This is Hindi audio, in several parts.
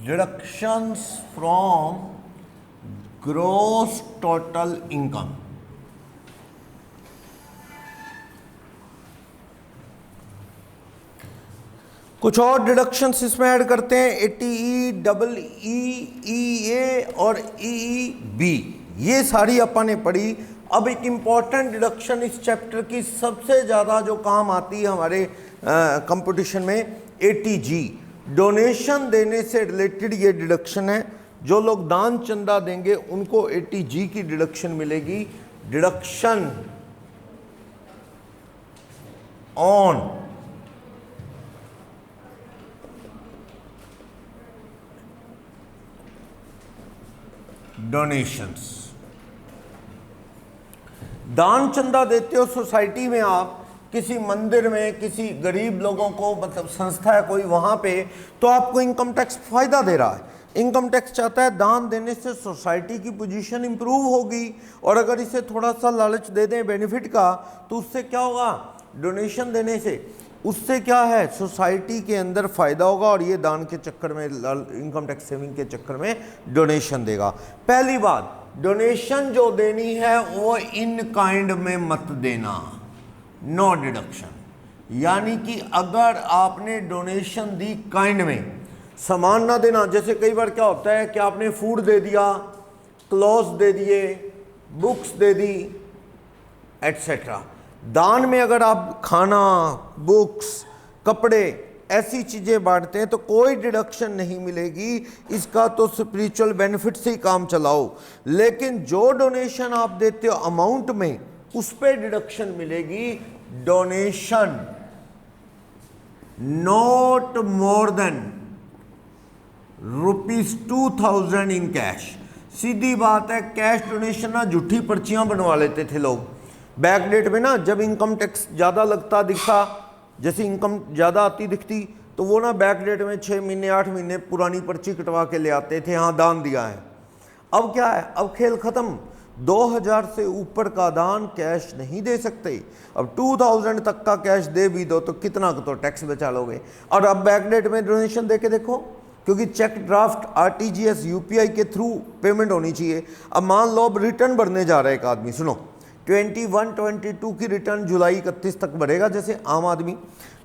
Deductions from gross total income. कुछ और डिडक्शंस इसमें ऐड करते हैं, ATE, EE और EEB, ये सारी अपन ने पढ़ी। अब एक इम्पॉर्टेंट डिडक्शन इस चैप्टर की सबसे ज़्यादा जो काम आती है हमारे कंपटीशन में, ATG, डोनेशन देने से रिलेटेड ये डिडक्शन है। जो लोग दान चंदा देंगे उनको ATG की डिडक्शन मिलेगी, डिडक्शन ऑन डोनेशंस। दान चंदा देते हो सोसाइटी में, आप किसी मंदिर में किसी गरीब लोगों को, मतलब संस्था है कोई वहाँ पे, तो आपको इनकम टैक्स फ़ायदा दे रहा है। इनकम टैक्स चाहता है दान देने से सोसाइटी की पोजीशन इंप्रूव होगी, और अगर इसे थोड़ा सा लालच दे दें बेनिफिट का, तो उससे क्या होगा, डोनेशन देने से उससे क्या है, सोसाइटी के अंदर फ़ायदा होगा, और ये दान के चक्कर में, इनकम टैक्स सेविंग के चक्कर में डोनेशन देगा। पहली बात, डोनेशन जो देनी है वो इन काइंड में मत देना, नो डिडक्शन। यानी कि अगर आपने डोनेशन दी काइंड में, सामान ना देना। जैसे कई बार क्या होता है कि आपने फूड दे दिया, क्लॉथ्स दे दिए, बुक्स दे दी, एटसेट्रा। दान में अगर आप खाना, बुक्स, कपड़े, ऐसी चीज़ें बांटते हैं तो कोई डिडक्शन नहीं मिलेगी, इसका तो स्पिरिचुअल बेनिफिट से ही काम चलाओ। लेकिन जो डोनेशन आप देते हो अमाउंट में, उस पर डिडक्शन मिलेगी। Donation not more than ₹2000 in cash. सीधी बात है, कैश डोनेशन ना झूठी पर्चियां बनवा लेते थे लोग बैक डेट में ना, जब इनकम टैक्स ज़्यादा लगता दिखता, जैसे इनकम ज़्यादा आती दिखती, तो वो ना बैक डेट में 6 महीने 8 महीने पुरानी पर्ची कटवा के ले आते थे, हाँ दान दिया है। अब क्या है, अब खेल ख़त्म। 2000 से ऊपर का दान कैश नहीं दे सकते। अब 2000 तक का कैश दे भी दो तो कितना तो टैक्स बचा लोगे। और अब बैक डेट में डोनेशन दे के देखो, क्योंकि चेक ड्राफ्ट RTGS UPI के थ्रू पेमेंट होनी चाहिए। अब मान लो अब रिटर्न भरने जा रहा है एक आदमी, सुनो, 21-22 की रिटर्न जुलाई 31 तक भरेगा। जैसे आम आदमी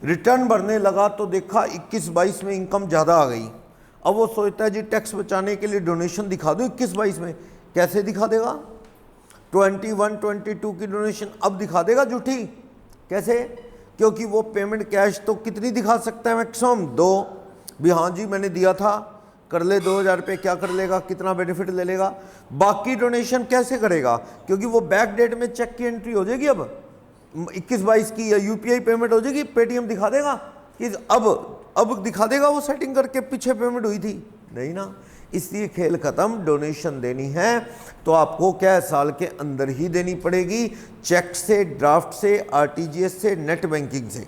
रिटर्न भरने लगा तो देखा 21-22 में इनकम ज़्यादा आ गई। अब वो सोचता है जी टैक्स बचाने के लिए डोनेशन दिखा दूँ 21-22 में। कैसे दिखा देगा? 21-22 की डोनेशन अब दिखा देगा झूठी। कैसे? क्योंकि वो पेमेंट कैश तो कितनी दिखा सकता है, मैक्सिमम 2। भी हाँ जी मैंने दिया था, कर ले 2000 रुपये, क्या कर लेगा, कितना बेनिफिट ले लेगा। बाकी डोनेशन कैसे करेगा? क्योंकि वो बैक डेट में चेक की एंट्री हो जाएगी, अब 21-22 की, या UPI पेमेंट हो जाएगी, पेटीएम दिखा देगा कि अब दिखा देगा वो सेटिंग करके पीछे पेमेंट हुई थी, नहीं ना। इसलिए खेल खत्म। डोनेशन देनी है तो आपको क्या साल के अंदर ही देनी पड़ेगी, चेक से, ड्राफ्ट से, RTGS से, नेट बैंकिंग से,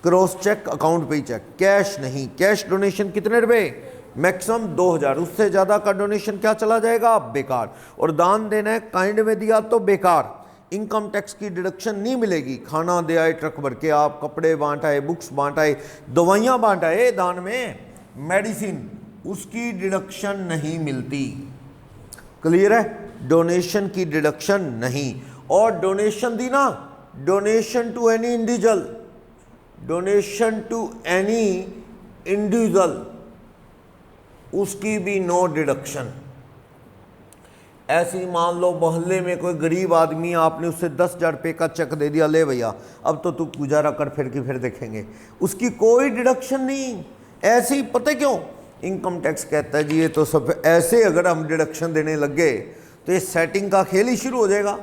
क्रॉस चेक, अकाउंट पे चेक, कैश नहीं। कैश डोनेशन कितने रुपए? मैक्सिमम 2000, उससे ज़्यादा का डोनेशन क्या चला जाएगा, बेकार। और दान देना है काइंड में दिया तो बेकार, इनकम टैक्स की डिडक्शन नहीं मिलेगी। खाना दे आए ट्रक भर के, आप कपड़े बांट आए, बुक्स बांट आए, दवाइयाँ बांट आए दान में, मेडिसिन, उसकी डिडक्शन नहीं मिलती। क्लियर है? डोनेशन की डिडक्शन नहीं। और डोनेशन दी ना, donation to any individual, donation to any individual, उसकी भी नो डिडक्शन। ऐसी मान लो मोहल्ले में कोई गरीब आदमी, आपने उससे 10,000 रुपये का चेक दे दिया, ले भैया अब तो तू गुजारा कर, फिर देखेंगे, उसकी कोई डिडक्शन नहीं। ऐसे ही, पता क्यों? इनकम टैक्स कहता है जी ये तो सब ऐसे, अगर हम डिडक्शन देने लग गए तो ये सेटिंग का खेल ही शुरू हो जाएगा।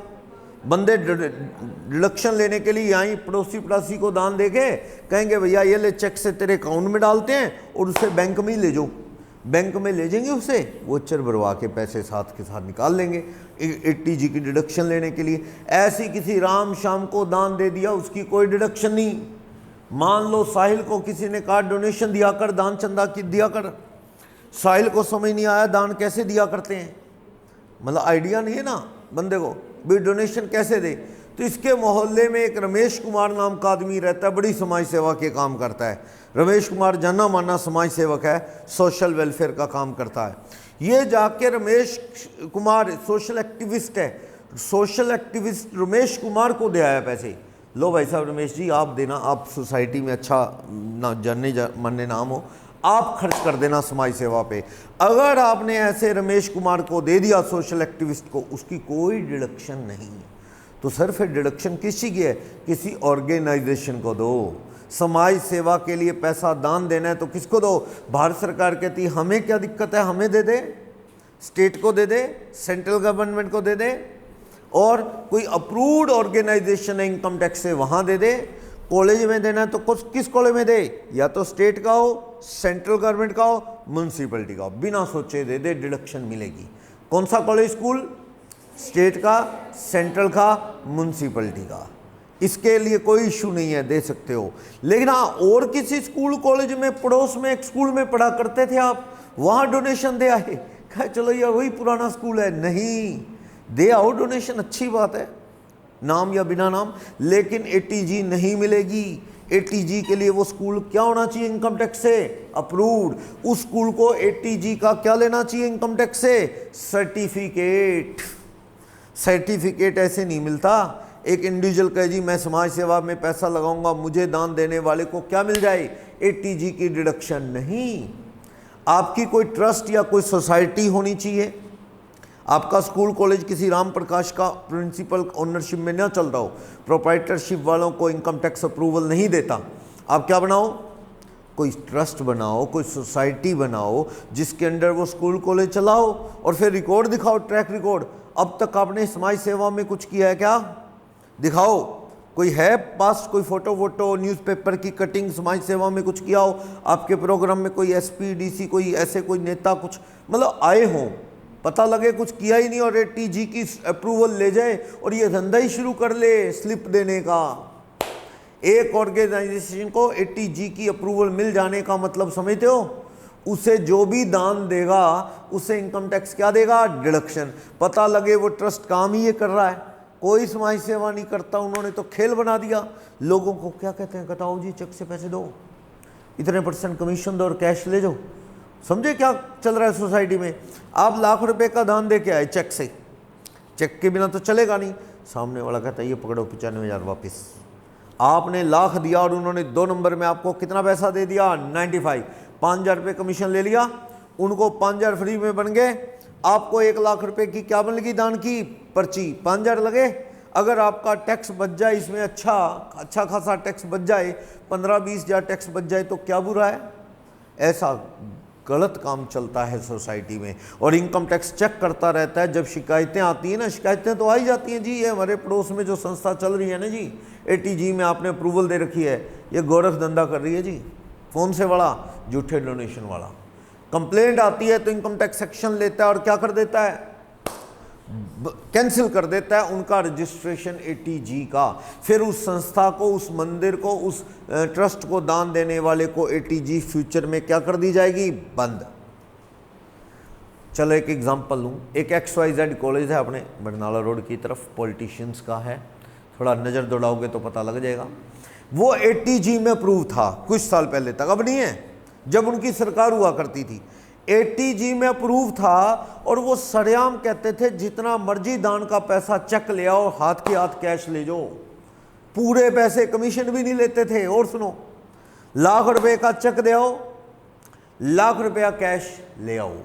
बंदे डिडक्शन लेने के लिए यहाँ पड़ोसी पड़ोसी को दान देके कहेंगे भैया ये ले चेक से तेरे अकाउंट में डालते हैं और उसे बैंक में ही ले जाओ। बैंक में ले जाएंगे उसे, वोचर भरवा के पैसे साथ के साथ निकाल लेंगे 80G की डिडक्शन लेने के लिए। ऐसी किसी राम शाम को दान दे दिया, उसकी कोई डिडक्शन नहीं। मान लो साहिल को किसी ने कहा डोनेशन दिया कर, दान चंदा की दिया कर, साहिल को समझ नहीं आया दान कैसे दिया करते हैं, मतलब आइडिया नहीं है ना बंदे को, भी डोनेशन कैसे दे। तो इसके मोहल्ले में एक रमेश कुमार नाम का आदमी रहता है, बड़ी समाज सेवा के काम करता है। रमेश कुमार जाना माना समाज सेवक है, सोशल वेलफेयर का काम करता है। ये जाके रमेश कुमार सोशल एक्टिविस्ट है, सोशल एक्टिविस्ट रमेश कुमार को दे आया पैसे। लो भाई साहब रमेश जी आप देना, आप सोसाइटी में अच्छा ना जानने मानने नाम हो, आप खर्च कर देना समाज सेवा पे। अगर आपने ऐसे रमेश कुमार को दे दिया सोशल एक्टिविस्ट को, उसकी कोई डिडक्शन नहीं है। तो सर फिर डिडक्शन किसी की है? किसी ऑर्गेनाइजेशन को दो। समाज सेवा के लिए पैसा दान देना है तो किसको दो? भारत सरकार कहती है हमें क्या दिक्कत है, हमें दे दे, स्टेट को दे दे, सेंट्रल गवर्नमेंट को दे दे, और कोई अप्रूव्ड ऑर्गेनाइजेशन है इनकम टैक्स से वहां दे दे। कॉलेज में देना है तो किस कॉलेज में दे? या तो स्टेट का हो, सेंट्रल गवर्नमेंट का हो, म्यूनसिपलिटी का हो, बिना सोचे दे दे, डिडक्शन मिलेगी। कौन सा कॉलेज स्कूल? स्टेट का, सेंट्रल का, म्यूनसिपलिटी का। इसके लिए कोई इशू नहीं है, दे सकते हो। लेकिन हाँ, और किसी स्कूल कॉलेज में पड़ोस में एक स्कूल में पढ़ा करते थे आप, वहां डोनेशन दे आए, कहा चलो यार वही पुराना स्कूल है, नहीं, दे आओ डोनेशन, अच्छी बात है, नाम या बिना नाम, लेकिन एटीजी नहीं मिलेगी। एटीजी के लिए वो स्कूल क्या होना चाहिए? इनकम टैक्स से अप्रूव्ड। उस स्कूल को एटीजी का क्या लेना चाहिए इनकम टैक्स से? सर्टिफिकेट। सर्टिफिकेट ऐसे नहीं मिलता। एक इंडिविजुअल कहे जी मैं समाज सेवा में पैसा लगाऊंगा, मुझे दान देने वाले को क्या मिल जाए? एटीजी की डिडक्शन नहीं। आपकी कोई ट्रस्ट या कोई सोसाइटी होनी चाहिए। आपका स्कूल कॉलेज किसी राम प्रकाश का प्रिंसिपल ओनरशिप में ना चल रहा हो, प्रोप्राइटरशिप वालों को इनकम टैक्स अप्रूवल नहीं देता, आप क्या बनाओ? कोई ट्रस्ट बनाओ, कोई सोसाइटी बनाओ जिसके अंडर वो स्कूल कॉलेज चलाओ, और फिर रिकॉर्ड दिखाओ, ट्रैक रिकॉर्ड, अब तक आपने समाज सेवा में कुछ किया है क्या? दिखाओ। कोई है पास, कोई फोटो वोटो, न्यूज़पेपर की कटिंग, समाज सेवा में कुछ किया हो? आपके प्रोग्राम में कोई एसपी डीसी, कोई ऐसे कोई नेता कुछ मतलब आए हों, पता लगे कुछ किया ही नहीं, और एटीजी की अप्रूवल ले जाए और ये धंधा ही शुरू कर ले स्लिप देने का। एक ऑर्गेनाइजेशन को एटीजी की अप्रूवल मिल जाने का मतलब समझते हो? उसे जो भी दान देगा उसे इनकम टैक्स क्या देगा? डिडक्शन। पता लगे वो ट्रस्ट काम ही ये कर रहा है, कोई समाज सेवा नहीं करता, उन्होंने तो खेल बना दिया। लोगों को क्या कहते हैं, बताओ जी चेक से पैसे दो, इतने % कमीशन दो और कैश ले जाओ। समझे क्या चल रहा है सोसाइटी में? आप लाख रुपए का दान दे के आए चेक से, चेक के बिना तो चलेगा नहीं। सामने वाला कहता है ये पकड़ो 95,000 वापस। आपने लाख दिया और उन्होंने 2 नंबर में आपको कितना पैसा दे दिया? 95। 5,000 रुपये कमीशन ले लिया, उनको 5,000 फ्री में बन गए। आपको 1 लाख रुपए की क्या बन लगी? दान की पर्ची, 5,000 लगे। अगर आपका टैक्स बच जाए इसमें, अच्छा खासा टैक्स बच जाए, 15-20 हज़ार टैक्स बच जाए तो क्या बुरा है? ऐसा गलत काम चलता है सोसाइटी में। और इनकम टैक्स चेक करता रहता है। जब शिकायतें आती हैं ना, शिकायतें तो आ ही जाती हैं जी, ये हमारे पड़ोस में जो संस्था चल रही है ना जी, एटीजी में आपने अप्रूवल दे रखी है, ये गोरख धंधा कर रही है जी। कौन से वाला? झूठे डोनेशन वाला। कंप्लेंट आती है तो इनकम टैक्स सेक्शन लेता है और क्या कर देता है? कैंसिल कर देता है उनका रजिस्ट्रेशन एटीजी का। फिर उस संस्था को, उस मंदिर को, उस ट्रस्ट को दान देने वाले को एटीजी फ्यूचर में क्या कर दी जाएगी? बंद। चलो एक एग्जांपल लूँ। एक XYZ कॉलेज है अपने बरनाला रोड की तरफ, पॉलिटिशियंस का है, थोड़ा नज़र दौड़ाओगे तो पता लग जाएगा। वो एटीजी में अप्रूव था कुछ साल पहले तक, अब नहीं है, जब उनकी सरकार हुआ करती थी। एटीजी में अप्रूव था और वो सरेआम कहते थे जितना मर्जी दान का पैसा चेक ले आओ, हाथ के हाथ कैश ले जाओ, पूरे पैसे, कमीशन भी नहीं लेते थे। और सुनो, लाख रुपए का चेक दे आओ, लाख रुपया कैश ले आओ,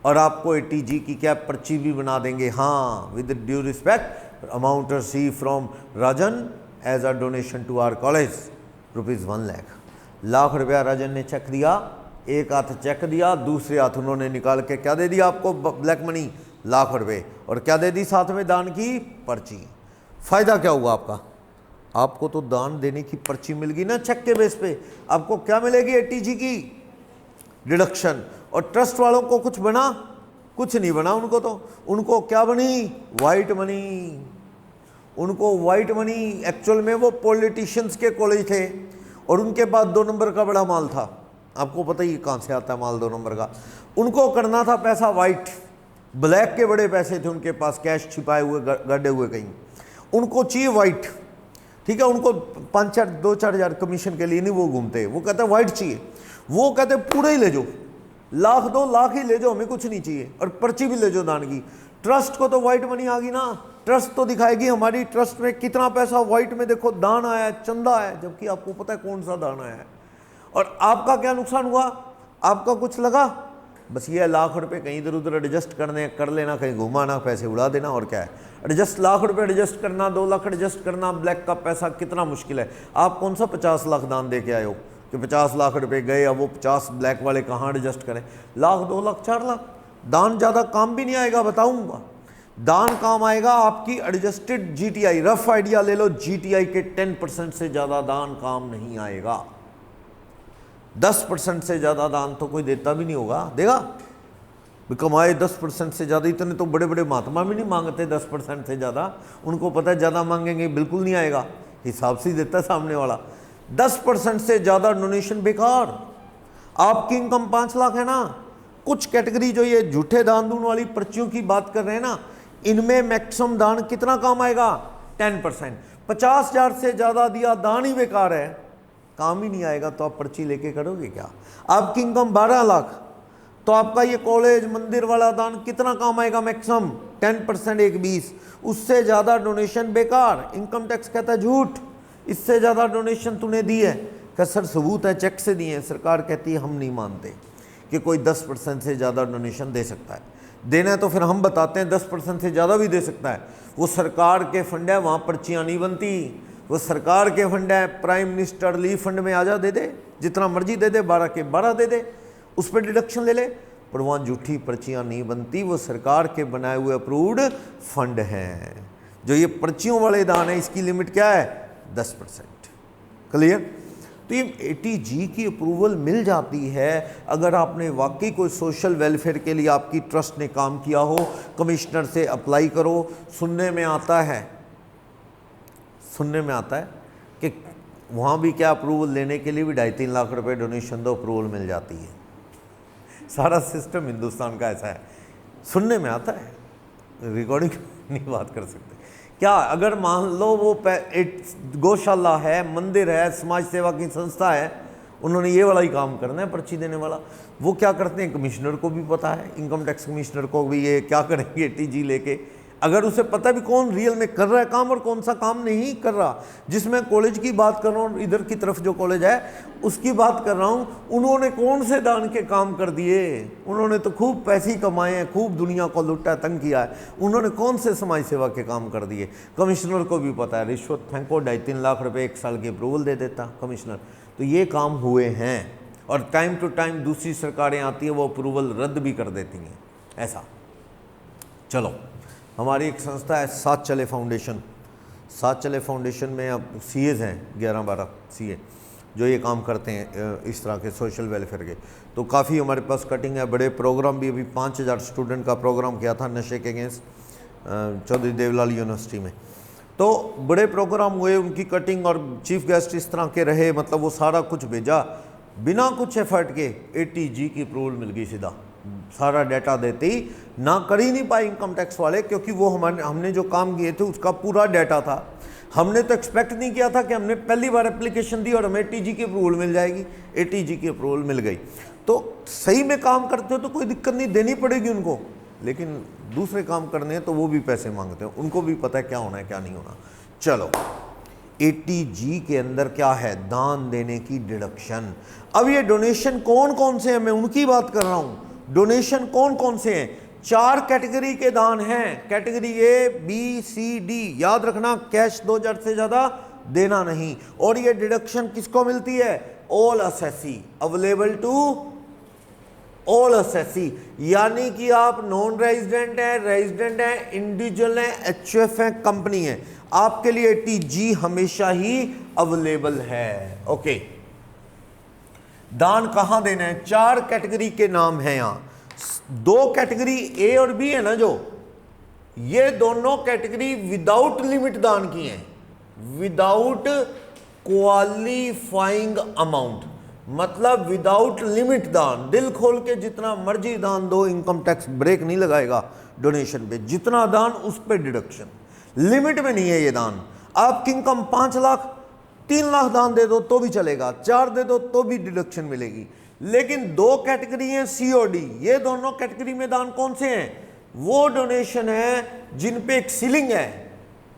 और आपको एटीजी की क्या पर्ची भी बना देंगे। हाँ, with due respect, amount receive from Rajan as a donation to our college ₹1 lakh. Lakh रुपया राजन ने चेक दिया, एक हाथ चेक दिया, दूसरे हाथ उन्होंने निकाल के क्या दे दिया आपको? ब्लैक मनी, लाख रुपए, और क्या दे दी साथ में? दान की पर्ची। फायदा क्या हुआ आपका? आपको तो दान देने की पर्ची मिल गई ना चेक के बेस पे, आपको क्या मिलेगी? एटीजी की डिडक्शन। और ट्रस्ट वालों को कुछ बना? कुछ नहीं बना उनको क्या बनी? White money. उनको वाइट मनी। एक्चुअल में वो पॉलिटिशियंस के कॉलेज थे और उनके पास 2 नंबर का बड़ा माल था। आपको पता ही कहाँ से आता है माल 2 नंबर का। उनको करना था पैसा वाइट, ब्लैक के बड़े पैसे थे उनके पास, कैश छिपाए हुए, गड्ढे हुए कहीं। उनको चाहिए वाइट, ठीक है, उनको 2-4 हज़ार कमीशन के लिए नहीं वो घूमते, वो कहते हैं वाइट चाहिए, वो कहते हैं पूरे ही ले जाओ, लाख 2 लाख ही ले जाओ, हमें कुछ नहीं चाहिए, और पर्ची भी ले जाओ दान की। ट्रस्ट को तो वाइट मनी आ गई ना, ट्रस्ट तो दिखाएगी हमारी ट्रस्ट में कितना पैसा, वाइट में देखो दान आया है, चंदा है, जबकि आपको पता है कौन सा दान आया है। और आपका क्या नुकसान हुआ, आपका कुछ लगा, बस ये लाख रुपए कहीं इधर उधर एडजस्ट कर लेना, कहीं घुमाना, पैसे उड़ा देना, और क्या है एडजस्ट, लाख रुपए एडजस्ट करना, 2 लाख एडजस्ट करना, ब्लैक का पैसा कितना मुश्किल है। आप कौन सा 50 लाख दान दे के आए हो कि 50 लाख रुपए गए, अब वो 50 ब्लैक वाले कहाँ एडजस्ट करें, लाख 2 लाख 4 लाख दान ज़्यादा काम भी नहीं आएगा, बताऊंगा। दान काम आएगा आपकी एडजस्टेड जीटीआई, रफ आइडिया ले लो, जीटीआई के 10% से ज़्यादा दान काम नहीं आएगा। 10% से ज़्यादा दान तो कोई देता भी नहीं होगा, देगा कमाए 10% से ज़्यादा, इतने तो बड़े बड़े महात्मा भी नहीं मांगते 10% से ज़्यादा, उनको पता है ज़्यादा मांगेंगे बिल्कुल नहीं आएगा, हिसाब से ही देता है सामने वाला। 10% से ज़्यादा डोनेशन बेकार। आपकी इनकम 5 लाख है ना, कुछ कैटेगरी जो ये झूठे दान दून वाली पर्चियों की बात कर रहे हैं ना, इनमें मैक्सिमम दान कितना काम आएगा, 10%। 50,000 से ज़्यादा दिया दान ही बेकार है, काम ही नहीं आएगा, तो आप पर्ची लेके करोगे क्या। आपकी इनकम 12 लाख, तो आपका ये कॉलेज मंदिर वाला दान कितना काम आएगा, मैक्सिमम 10%, 1-20, उससे ज़्यादा डोनेशन बेकार। इनकम टैक्स कहता है झूठ, इससे ज़्यादा डोनेशन तूने दी है, क्या सर सबूत है, चेक से दिए हैं, सरकार कहती है हम नहीं मानते कि कोई 10% से ज़्यादा डोनेशन दे सकता है, देना है तो फिर हम बताते हैं 10% से ज़्यादा भी दे सकता है, वो सरकार के फंड है, वहाँ पर्चियाँ नहीं बनती, वो सरकार के फंड है, प्राइम मिनिस्टर रिलीफ फंड में आजा दे दे, जितना मर्जी दे दे, 12 के 12 दे दे, उस पर डिडक्शन ले ले, पर वहाँ झूठी पर्चियाँ नहीं बनती, वो सरकार के बनाए हुए अप्रूव्ड फंड हैं। जो ये पर्चियों वाले दान है, इसकी लिमिट क्या है, 10%। क्लियर। तो ये ATG की अप्रूवल मिल जाती है अगर आपने वाकई कोई सोशल वेलफेयर के लिए आपकी ट्रस्ट ने काम किया हो, कमिश्नर से अप्लाई करो। सुनने में आता है कि वहाँ भी क्या अप्रूवल लेने के लिए भी 2.5-3 लाख रुपए डोनेशन दो, अप्रूवल मिल जाती है। सारा सिस्टम हिंदुस्तान का ऐसा है, सुनने में आता है, रिकॉर्डिंग नहीं बात कर सकते। क्या अगर मान लो वो गौशाला है, मंदिर है, समाज सेवा की संस्था है, उन्होंने ये वाला ही काम करना है, पर्ची देने वाला, वो क्या करते हैं, कमिश्नर को भी पता है, इनकम टैक्स कमिश्नर को भी, ये क्या करेंगे ATG लेके, अगर उसे पता भी कौन रियल में कर रहा है काम और कौन सा काम नहीं कर रहा। जिसमें कॉलेज की बात कर रहा हूँ, इधर की तरफ जो कॉलेज है उसकी बात कर रहा हूँ, उन्होंने कौन से दान के काम कर दिए, उन्होंने तो खूब पैसे कमाए हैं, खूब दुनिया को लुटा तंग किया है, उन्होंने कौन से समाज सेवा के काम कर दिए। कमिश्नर को भी पता है, रिश्वत फेंको 2.5-3 लाख रुपए 1 साल की अप्रूवल दे देता कमिश्नर। तो ये काम हुए हैं, और टाइम टू टाइम दूसरी सरकारें आती हैं, वो अप्रूवल रद्द भी कर देती हैं, ऐसा। चलो, हमारी एक संस्था है साथ चले फाउंडेशन। साथ चले फाउंडेशन में अब CAs हैं 11-12 CA जो ये काम करते हैं इस तरह के सोशल वेलफेयर के। तो काफ़ी हमारे पास कटिंग है, बड़े प्रोग्राम भी, अभी 5000 स्टूडेंट का प्रोग्राम किया था नशे के अगेंस्ट चौधरी देवलाल यूनिवर्सिटी में। तो बड़े प्रोग्राम हुए, उनकी कटिंग और चीफ गेस्ट इस तरह के रहे, मतलब वो सारा कुछ भेजा बिना कुछ एफर्ट के, ATG की अप्रूवल मिल गई सीधा, सारा डाटा देते ही। ना कर ही नहीं पाए इनकम टैक्स वाले, क्योंकि वो हमने जो काम किए थे उसका पूरा डाटा था। हमने तो एक्सपेक्ट नहीं किया था कि हमने पहली बार एप्लीकेशन दी और हमें ATG की अप्रूवल मिल जाएगी। ATG की अप्रूवल मिल गई, तो सही में काम करते हो तो कोई दिक्कत नहीं, देनी पड़ेगी उनको। लेकिन दूसरे काम करने हैं तो वो भी पैसे मांगते हैं, उनको भी पता है क्या होना है क्या नहीं होना। चलो, ATG के अंदर क्या है, दान देने की डिडक्शन। अब ये डोनेशन कौन कौन से हैं, मैं उनकी बात कर रहा हूँ। डोनेशन कौन कौन से हैं, 4 कैटेगरी के दान हैं, category A, B, C, D। याद रखना, कैश 2000 से ज्यादा देना नहीं। और ये डिडक्शन किसको मिलती है, all assessee, available to all assessee. यानी कि आप नॉन रेजिडेंट है, रेजिडेंट है, इंडिविजुअल है, HUF है, कंपनी है, आपके लिए ATG हमेशा ही अवेलेबल है। ओके, दान कहां देना है, 4 कैटेगरी के नाम हैं यहां। 2 कैटेगरी A और B है ना, जो ये दोनों कैटेगरी विदाउट लिमिट दान की हैं, विदाउट क्वालिफाइंग अमाउंट, मतलब विदाउट लिमिट दान। दिल खोल के जितना मर्जी दान दो, इनकम टैक्स ब्रेक नहीं लगाएगा डोनेशन पे, जितना दान उस पे डिडक्शन। लिमिट में नहीं है ये दान। आपकी इनकम 5 लाख, 3 लाख दान दे दो तो भी चलेगा, 4 दे दो तो भी डिडक्शन मिलेगी। लेकिन 2 कैटेगरी है सी और डी, ये दोनों कैटेगरी में दान कौन से हैं? वो डोनेशन है जिन पे एक सीलिंग है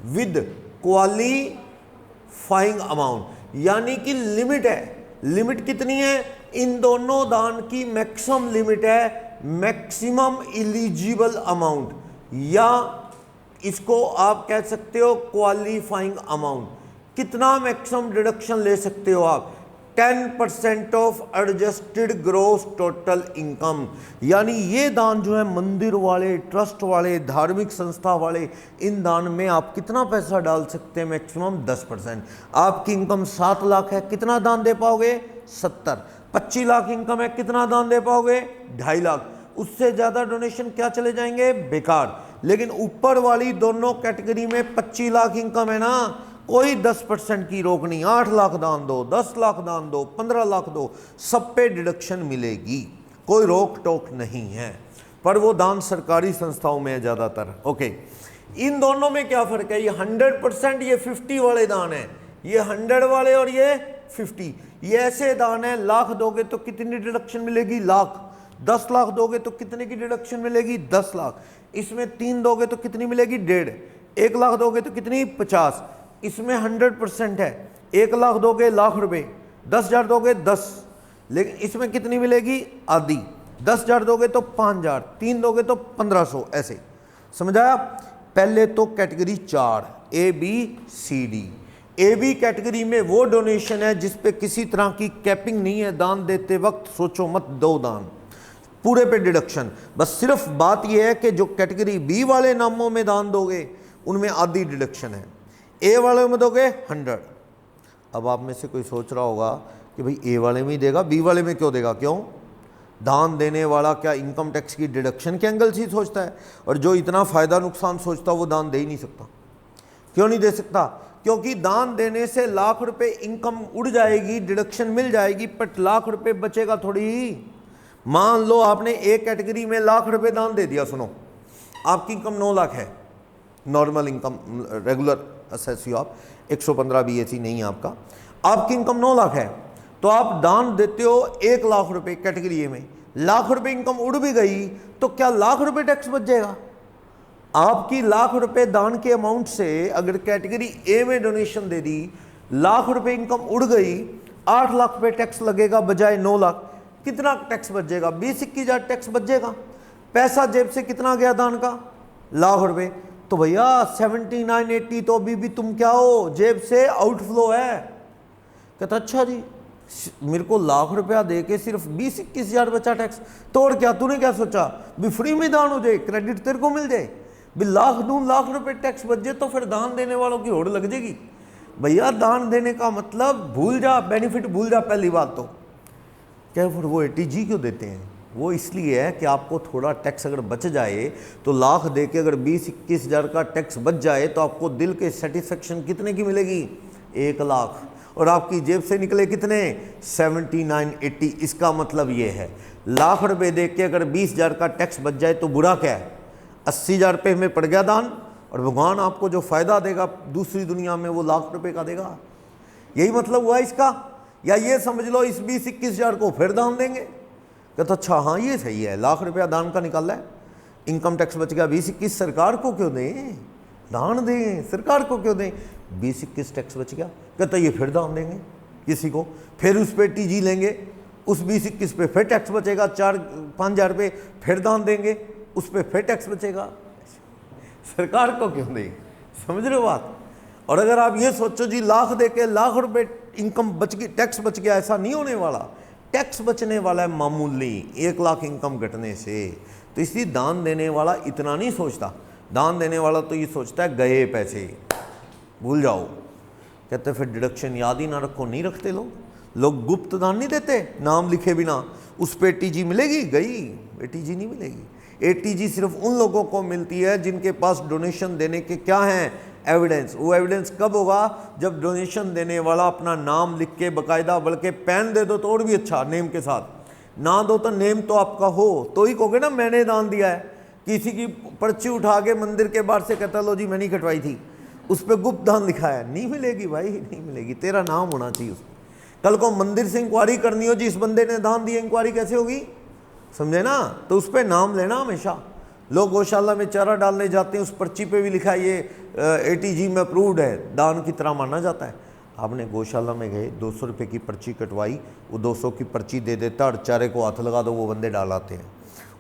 विद क्वालिफाइंग अमाउंट, यानी कि लिमिट है। लिमिट कितनी है? इन दोनों दान की मैक्सिमम लिमिट है मैक्सिमम इलिजिबल अमाउंट, या इसको आप कह सकते हो क्वालिफाइंग अमाउंट। कितना मैक्सिमम डिडक्शन ले सकते हो आप? 10% of adjusted gross total income. यानी ये दान जो है मंदिर वाले, ट्रस्ट वाले, धार्मिक संस्था वाले, इन दान में आप कितना पैसा डाल सकते हैं? मैक्सिमम 10%। आपकी इनकम 7 लाख है, कितना दान दे पाओगे? 70। 25 लाख इनकम है, कितना दान दे पाओगे? 2.5 लाख। उससे ज़्यादा डोनेशन क्या चले जाएंगे? बेकार। लेकिन ऊपर वाली दोनों कैटेगरी में 25 लाख इनकम है ना, कोई 10% की रोक नहीं। 8 लाख दान दो, 10 लाख दान दो, 15 लाख दो, सब पे डिडक्शन मिलेगी, कोई रोक टोक नहीं है। पर वो दान सरकारी संस्थाओं में है ज़्यादातर। ओके, इन दोनों में क्या फ़र्क है? ये 100%, ये 50 वाले दान है, ये 100 वाले और ये 50। ये ऐसे दान है, लाख दोगे तो कितनी डिडक्शन मिलेगी? लाख। 10 लाख दोगे तो कितने की डिडक्शन मिलेगी? 10 लाख। इसमें 3 दोगे तो कितनी मिलेगी? 1.5। 1 लाख दोगे तो कितनी? 50। इसमें 100% है। 1 लाख दोगे लाख रुपए, 10,000 दोगे 10, लेकिन इसमें कितनी मिलेगी? आधी। 10,000 दोगे तो 5,000, 3 दोगे तो 1,500। ऐसे समझाया? पहले तो category 4 A B C D. A B category में वो डोनेशन है जिस पे किसी तरह की कैपिंग नहीं है। दान देते वक्त सोचो मत, दो दान, पूरे पे डिडक्शन। बस सिर्फ बात यह है कि जो कैटेगरी बी वाले नामों में दान दोगे उनमें आधी डिडक्शन है, ए वाले में दोगे 100। अब आप में से कोई सोच रहा होगा कि भाई ए वाले में ही देगा, बी वाले में क्यों देगा? क्यों? दान देने वाला क्या इनकम टैक्स की डिडक्शन के एंगल से ही सोचता है? और जो इतना फ़ायदा नुकसान सोचता वो दान दे ही नहीं सकता। क्यों नहीं दे सकता? क्योंकि दान देने से लाख रुपए इनकम उड़ जाएगी, डिडक्शन मिल जाएगी, बट लाख रुपए बचेगा थोड़ी ही। मान लो आपने एक कैटेगरी में लाख रुपए दान दे दिया, सुनो आपकी इनकम 9 लाख है, नॉर्मल इनकम, रेगुलर एसएससी आप 115 बीएसी नहीं है आपका, आपकी इनकम 9 लाख है, तो आप दान देते हो 1 लाख रुपए कैटेगरी ए में, लाख रुपए इनकम उड़ भी गई तो क्या लाख रुपए टैक्स बच जाएगा? आपकी लाख रुपए दान के अमाउंट से अगर कैटेगरी ए में डोनेशन दे दी, लाख रुपए इनकम उड़ गई, 8 लाख रुपए टैक्स लगेगा बजाय 9 लाख। कितना टैक्स बच जाएगा? 20-21,000 टैक्स बच जाएगा। पैसा जेब से कितना गया दान का? लाख रुपए। तो भैया 79-80 तो अभी भी तुम क्या हो, जेब से आउटफ्लो है। कहता अच्छा जी, मेरे को लाख रुपया दे के सिर्फ 20-21,000 बचा टैक्स, तो और क्या तूने क्या सोचा भी फ्री में दान हो जाए, क्रेडिट तेरे को मिल जाए, भी लाख दूं लाख रुपए टैक्स बच जाए तो फिर दान देने वालों की होड़ लग जाएगी। भैया दान देने का मतलब भूल जा, बेनिफिट भूल जा पहली बात तो। क्या फिर वो ATG क्यों देते हैं? वो इसलिए है कि आपको थोड़ा टैक्स अगर बच जाए तो लाख दे के अगर 20-21,000 का टैक्स बच जाए तो आपको दिल के सेटिस्फेक्शन कितने की मिलेगी? 1 लाख। और आपकी जेब से निकले कितने? 79-80। इसका मतलब ये है लाख रुपए दे के अगर 20,000 का टैक्स बच जाए तो बुरा क्या है? 80,000 रुपये में पड़ गया दान, और भगवान आपको जो फ़ायदा देगा दूसरी दुनिया में वो लाख रुपए का देगा। यही मतलब हुआ इसका। या ये समझ लो इस 20-21,000 को फिर दान देंगे। कहता अच्छा हाँ ये सही है, लाख रुपया दान का निकाला है, इनकम टैक्स बच गया 20-21, सरकार को क्यों दें? दान दें, सरकार को क्यों दें? 20-21 टैक्स बच गया। कहता ये फिर दान देंगे किसी को, फिर उस पर TG लेंगे, उस 20-21 पे फिर टैक्स बचेगा, 4-5,000 रुपये फिर दान देंगे, उस पर फिर टैक्स बचेगा। सरकार को क्यों दें? समझ रहे हो बात? और अगर आप ये सोचो जी लाख दे के लाख रुपए इनकम बच गई, टैक्स बच गया, ऐसा नहीं होने वाला। टैक्स बचने वाला है मामूली 1 लाख इनकम घटने से। तो इसलिए दान देने वाला इतना नहीं सोचता। दान देने वाला तो ये सोचता है गए पैसे भूल जाओ। कहते फिर डिडक्शन याद ही ना रखो, नहीं रखते लोग गुप्त दान नहीं देते, नाम लिखे बिना। उस पर ATG मिलेगी? गई, ATG नहीं मिलेगी। ATG सिर्फ उन लोगों को मिलती है जिनके पास डोनेशन देने के क्या हैं? एविडेंस। वो एविडेंस कब होगा? जब डोनेशन देने वाला अपना नाम लिख के बाकायदा, बल्कि पेन दे दो तो और भी अच्छा, नेम के साथ। ना दो तो नेम तो आपका हो तो ही कहोगे ना मैंने दान दिया है। किसी की पर्ची उठा के मंदिर के बाहर से कहता लो जी मैंने कटवाई थी, उस पर गुप्त दान लिखा है, नहीं मिलेगी भाई, नहीं मिलेगी, तेरा नाम होना चाहिए उसमें। कल को मंदिर से इंक्वायरी करनी हो जी इस बंदे ने दान दिया, इंक्वायरी कैसे होगी, समझे ना, तो उस पर नाम लेना हमेशा। लोग गौशाला में चारा डालने जाते हैं, उस पर्ची पे भी लिखा है ये ATG में अप्रूव्ड है, दान की तरह माना जाता है। आपने गौशाला में गए, 200 रुपये की पर्ची कटवाई, वो 200 की पर्ची दे देता और चारे को हाथ लगा दो, वो बंदे डालाते हैं।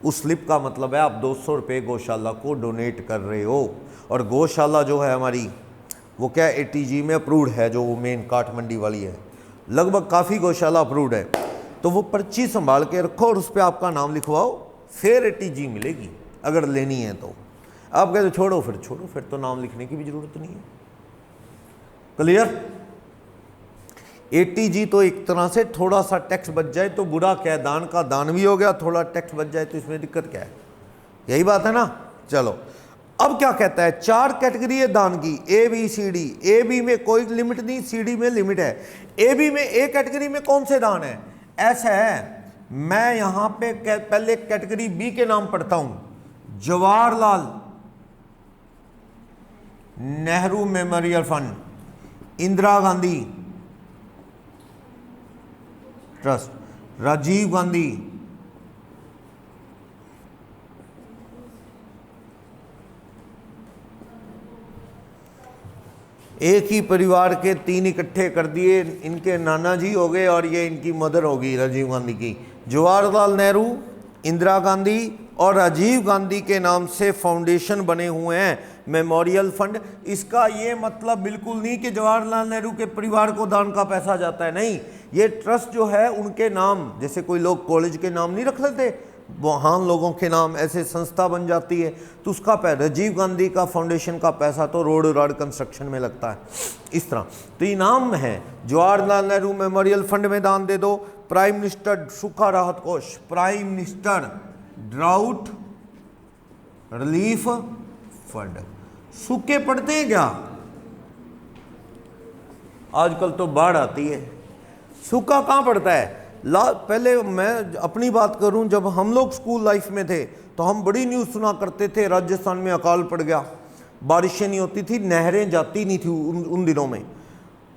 उस स्लिप का मतलब है आप 200 रुपये गौशाला को डोनेट कर रहे हो। और गौशाला जो है हमारी वो क्या ATG में अप्रूव्ड है, जो वो मेन काठमंडी वाली है, लगभग काफ़ी गौशाला अप्रूव्ड है। तो वो पर्ची संभाल के रखो और उस पर आपका नाम लिखवाओ, फिर ATG मिलेगी अगर लेनी है तो। आप कहते छोड़ो, फिर तो नाम लिखने की भी ज़रूरत नहीं है। क्लियर? ATG तो एक तरह से थोड़ा सा टैक्स बच जाए तो बुरा क्या है, दान का दान भी हो गया, थोड़ा टैक्स बच जाए तो इसमें दिक्कत क्या है, यही बात है ना। चलो अब क्या कहता है, 4 कैटेगरी है दान की, ABCD। AB में कोई लिमिट नहीं, CD में लिमिट है। AB में A कैटेगरी में कौन से दान है, ऐसा है, मैं यहां पे पहले कैटेगरी B के नाम पढ़ता हूं, Jawaharlal Nehru memorial fund, Indira Gandhi trust, Rajiv Gandhi, एक ही परिवार के 3 इकट्ठे कर दिए, इनके नाना जी हो गए और ये इनकी मदर होगी राजीव गांधी की। जवाहरलाल नेहरू, इंदिरा गांधी और राजीव गांधी के नाम से फाउंडेशन बने हुए हैं मेमोरियल फंड। इसका ये मतलब बिल्कुल नहीं कि जवाहरलाल नेहरू के परिवार को दान का पैसा जाता है, नहीं, ये ट्रस्ट जो है उनके नाम, जैसे कोई लोग कॉलेज के नाम नहीं रख लेते, महान लोगों के नाम, ऐसे संस्था बन जाती है, तो उसका राजीव गांधी का फाउंडेशन का पैसा तो रोड कंस्ट्रक्शन में लगता है, इस तरह। तो इनाम है, जवाहरलाल नेहरू मेमोरियल फंड में दान दे दो, प्राइम मिनिस्टर सूखा राहत कोष, prime minister drought relief fund. सूखे पड़ते हैं क्या, आजकल तो बाढ़ आती है, सूखा कहाँ पड़ता है। पहले मैं अपनी बात करूं, जब हम लोग स्कूल लाइफ में थे तो हम बड़ी न्यूज़ सुना करते थे, राजस्थान में अकाल पड़ गया, बारिशें नहीं होती थी, नहरें जाती नहीं थी उन दिनों में।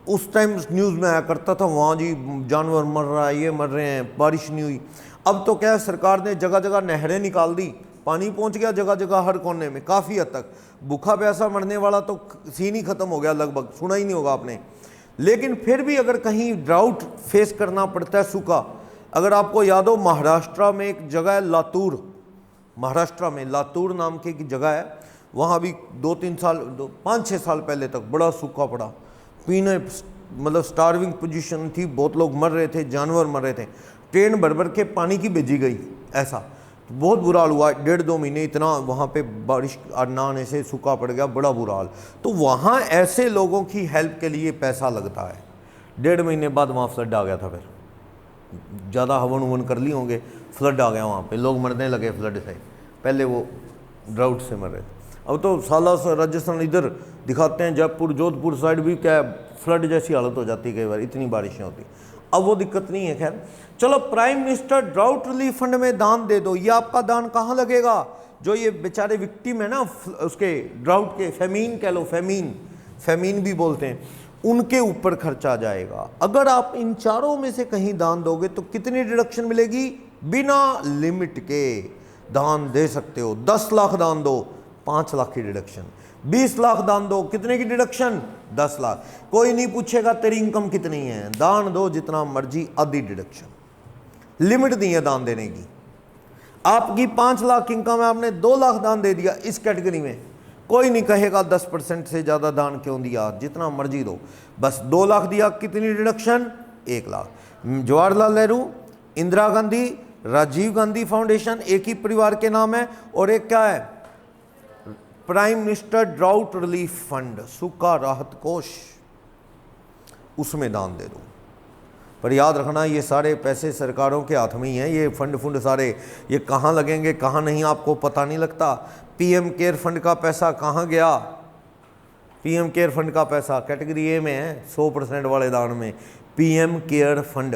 उस टाइम न्यूज़ में आया करता था, वहाँ जी जानवर मर रहा है, ये मर रहे हैं, बारिश नहीं हुई। अब तो क्या है, सरकार ने जगह जगह नहरें निकाल दी, पानी पहुँच गया जगह जगह हर कोने में, काफ़ी हद तक। भूखा प्यासा मरने वाला तो सीन ही ख़त्म हो गया लगभग, सुना ही नहीं होगा आपने। लेकिन फिर भी अगर कहीं ड्राउट फेस करना पड़ता है, सूखा, अगर आपको याद हो, महाराष्ट्र में एक जगह है लातूर, महाराष्ट्र में लातूर नाम की एक जगह है, वहाँ भी 2-3 साल 5-6 साल पहले तक बड़ा सूखा पड़ा, पीने मतलब स्टार्विंग पोजीशन थी, बहुत लोग मर रहे थे, जानवर मर रहे थे, ट्रेन भर भर के पानी की भेजी गई, ऐसा बहुत बुरा हाल हुआ। 1.5-2 महीने इतना वहाँ पे बारिश ना आने से सूखा पड़ गया, बड़ा बुरा हाल। तो वहाँ ऐसे लोगों की हेल्प के लिए पैसा लगता है। 1.5 महीने बाद वहाँ फ्लड आ गया था, फिर ज़्यादा हवन उवन कर ली होंगे, फ्लड आ गया वहाँ पे, लोग मरने लगे फ्लड से, पहले वो ड्राउट से मर रहे थे। अब तो साला राजस्थान इधर दिखाते हैं, जयपुर जोधपुर साइड भी क्या फ्लड जैसी हालत हो जाती है कई बार, इतनी बारिशें होती। अब वो दिक्कत नहीं है। खैर चलो, prime minister drought relief fund में दान दे दो। ये आपका दान कहाँ लगेगा, जो ये बेचारे विक्टिम है ना उसके ड्राउट के, फेमीन कह लो, फेमीन भी बोलते हैं, उनके ऊपर खर्चा जाएगा। अगर आप इन चारों में से कहीं दान दोगे तो कितनी डिडक्शन मिलेगी, बिना लिमिट के दान दे सकते हो। 10 लाख दान दो, 5 लाख की डिडक्शन। 20 लाख दान दो, कितने की डिडक्शन, 10 लाख। कोई नहीं पूछेगा तेरी इनकम कितनी है, दान दो जितना मर्जी, आधी डिडक्शन, लिमिट नहीं है दान देने की। आपकी 5 लाख इनकम है, आपने 2 लाख दान दे दिया इस कैटेगरी में, कोई नहीं कहेगा 10% से ज़्यादा दान क्यों दिया, जितना मर्जी दो, बस 2 लाख दिया, कितनी डिडक्शन, 1 लाख। जवाहरलाल नेहरू, इंदिरा गांधी, राजीव गांधी फाउंडेशन एक ही परिवार के नाम है, और एक क्या है, prime minister drought relief fund, सूखा राहत कोष, उसमें दान दे दो। पर याद रखना, ये सारे पैसे सरकारों के हाथ में ही हैं, ये फंड सारे, ये कहाँ लगेंगे कहाँ नहीं आपको पता नहीं लगता। पीएम केयर फंड का पैसा कहाँ गया, पीएम केयर फंड का पैसा कैटेगरी ए में है, 100% वाले दान में। पीएम केयर फंड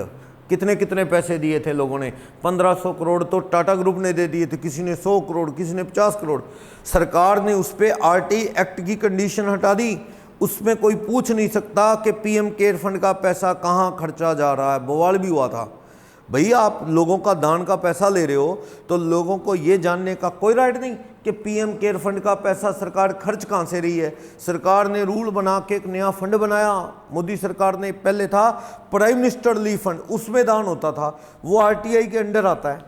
कितने कितने पैसे दिए थे लोगों ने। 1500 करोड़ तो टाटा ग्रुप ने दे दिए थे, किसी ने 100 करोड़, किसी ने 50 करोड़। सरकार ने उस पर आरटी एक्ट की कंडीशन हटा दी, उसमें कोई पूछ नहीं सकता कि पीएम केयर फंड का पैसा कहाँ खर्चा जा रहा है। बवाल भी हुआ था, भैया आप लोगों का दान का पैसा ले रहे हो तो लोगों को ये जानने का कोई राइट नहीं कि पीएम केयर फंड का पैसा सरकार खर्च कहाँ से रही है। सरकार ने रूल बना के एक नया फंड बनाया, मोदी सरकार ने। पहले था प्राइम मिनिस्टर रिलीफ फंड, उसमें दान होता था, वो आरटीआई के अंडर आता है,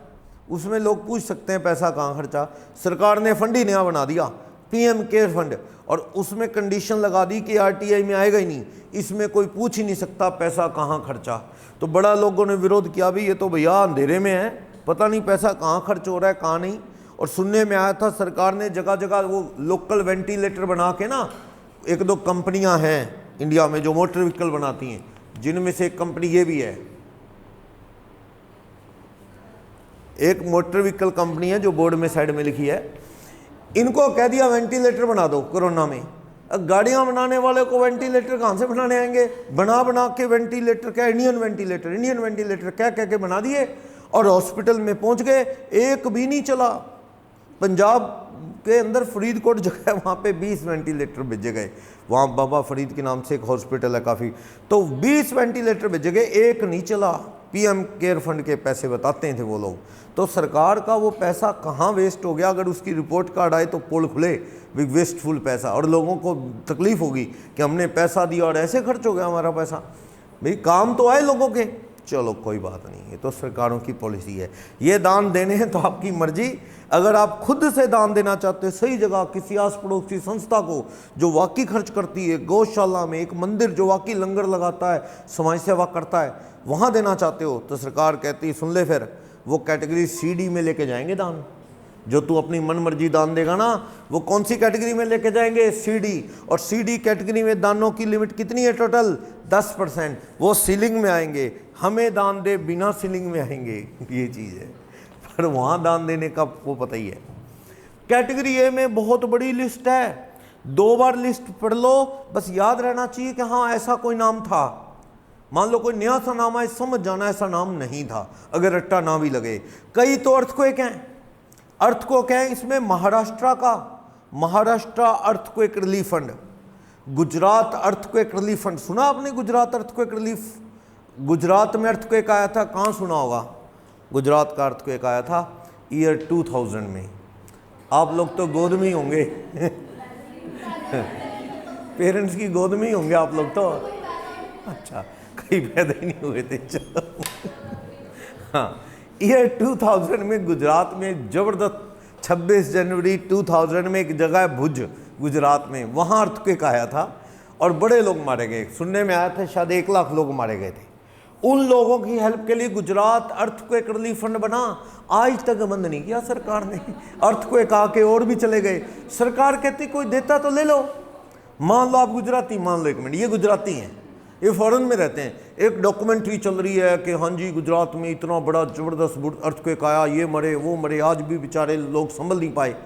उसमें लोग पूछ सकते हैं पैसा कहाँ खर्चा। सरकार ने फंड ही नया बना दिया पीएम केयर फंड, और उसमें कंडीशन लगा दी कि आरटीआई में आएगा ही नहीं, इसमें कोई पूछ ही नहीं सकता पैसा कहाँ खर्चा। तो बड़ा लोगों ने विरोध किया, भी ये तो भैया अंधेरे में है, पता नहीं पैसा कहाँ खर्च हो रहा है कहाँ नहीं। और सुनने में आया था सरकार ने जगह जगह वो लोकल वेंटिलेटर बना के ना, एक दो कंपनियां हैं इंडिया में जो मोटर व्हीकल बनाती हैं, जिनमें से एक कंपनी ये भी है, एक मोटर व्हीकल कंपनी है जो बोर्ड में साइड में लिखी है, इनको कह दिया वेंटिलेटर बना दो कोरोना में। अब गाड़ियां बनाने वाले को वेंटिलेटर कहाँ से बनाने आएंगे? बना बना के वेंटिलेटर, क्या इंडियन वेंटिलेटर कह के बना दिए, और हॉस्पिटल में पहुंच गए, एक भी नहीं चला। पंजाब के अंदर फरीदकोट जगह है, वहाँ पे 20 वेंटिलेटर भेजे गए, वहाँ बाबा फरीद के नाम से एक हॉस्पिटल है काफ़ी, तो 20 वेंटिलेटर भेजे गए, एक नहीं चला। पीएम केयर फंड के पैसे बताते थे वो लोग। तो सरकार का वो पैसा कहाँ वेस्ट हो गया, अगर उसकी रिपोर्ट कार्ड आए तो पोल खुले भी वेस्टफुल पैसा, और लोगों को तकलीफ होगी कि हमने पैसा दिया और ऐसे खर्च हो गया हमारा पैसा। भाई काम तो आए लोगों के, चलो कोई बात नहीं, ये तो सरकारों की पॉलिसी है। ये दान देने हैं तो आपकी मर्जी, अगर आप खुद से दान देना चाहते हो सही जगह, किसी आस पड़ोस की संस्था को जो वाकई खर्च करती है, गौशाला में, एक मंदिर जो वाकई लंगर लगाता है, समाज सेवा करता है, वहाँ देना चाहते हो, तो सरकार कहती है सुन ले, फिर वो कैटेगरी CD में लेके जाएंगे दान। जो तू अपनी मन मर्जी दान देगा ना, वो कौन सी कैटेगरी में लेके जाएंगे? CD। और CD कैटेगरी में दानों की लिमिट कितनी है? टोटल 10%। वो सीलिंग में आएंगे, हमें दान दे बिना सीलिंग में आएंगे, ये चीज़ है। पर वहाँ दान देने का वो पता ही है। कैटेगरी A में बहुत बड़ी लिस्ट है, 2 बार लिस्ट पढ़ लो, बस याद रहना चाहिए कि हाँ ऐसा कोई नाम था। मान लो कोई नया सा नाम है, समझ जाना ऐसा नाम नहीं था, अगर रट्टा ना भी लगे। कई तो अर्थक्वेक हैं, अर्थक्वेक है इसमें महाराष्ट्र का, Maharashtra earthquake relief fund, Gujarat earthquake relief fund. सुना आपने गुजरात अर्थक्वेक रिलीफ? गुजरात में अर्थक्वेक आया था, कहाँ सुना होगा? गुजरात का अर्थक्वेक आया था ईयर 2000 में। आप लोग तो गोद में ही होंगे पेरेंट्स की गोद में ही होंगे आप लोग तो। अच्छा, कहीं पैदा ही नहीं हुए थे, चलो हाँ। ईयर 2000 में गुजरात में जबरदस्त 26 जनवरी 2000 में एक जगह है भुज गुजरात में, वहाँ अर्थक्वेक आया था और बड़े लोग मारे गए। सुनने में आया था शायद 1 लाख लोग मारे गए थे। उन लोगों की हेल्प के लिए गुजरात अर्थक्वेक रिलीफ फंड बना, आज तक बंद नहीं किया सरकार ने। अर्थक्वेक आके और भी चले गए, सरकार कहती कोई देता तो ले लो। मान लो आप गुजराती, मान लो 1 मिनट, ये गुजराती हैं, ये फॉरेन में रहते हैं, एक डॉक्यूमेंट्री चल रही है कि हाँ जी गुजरात में इतना बड़ा ज़बरदस्त अर्थक्वेक आया, ये मरे वो मरे, आज भी बेचारे लोग संभल नहीं पाए।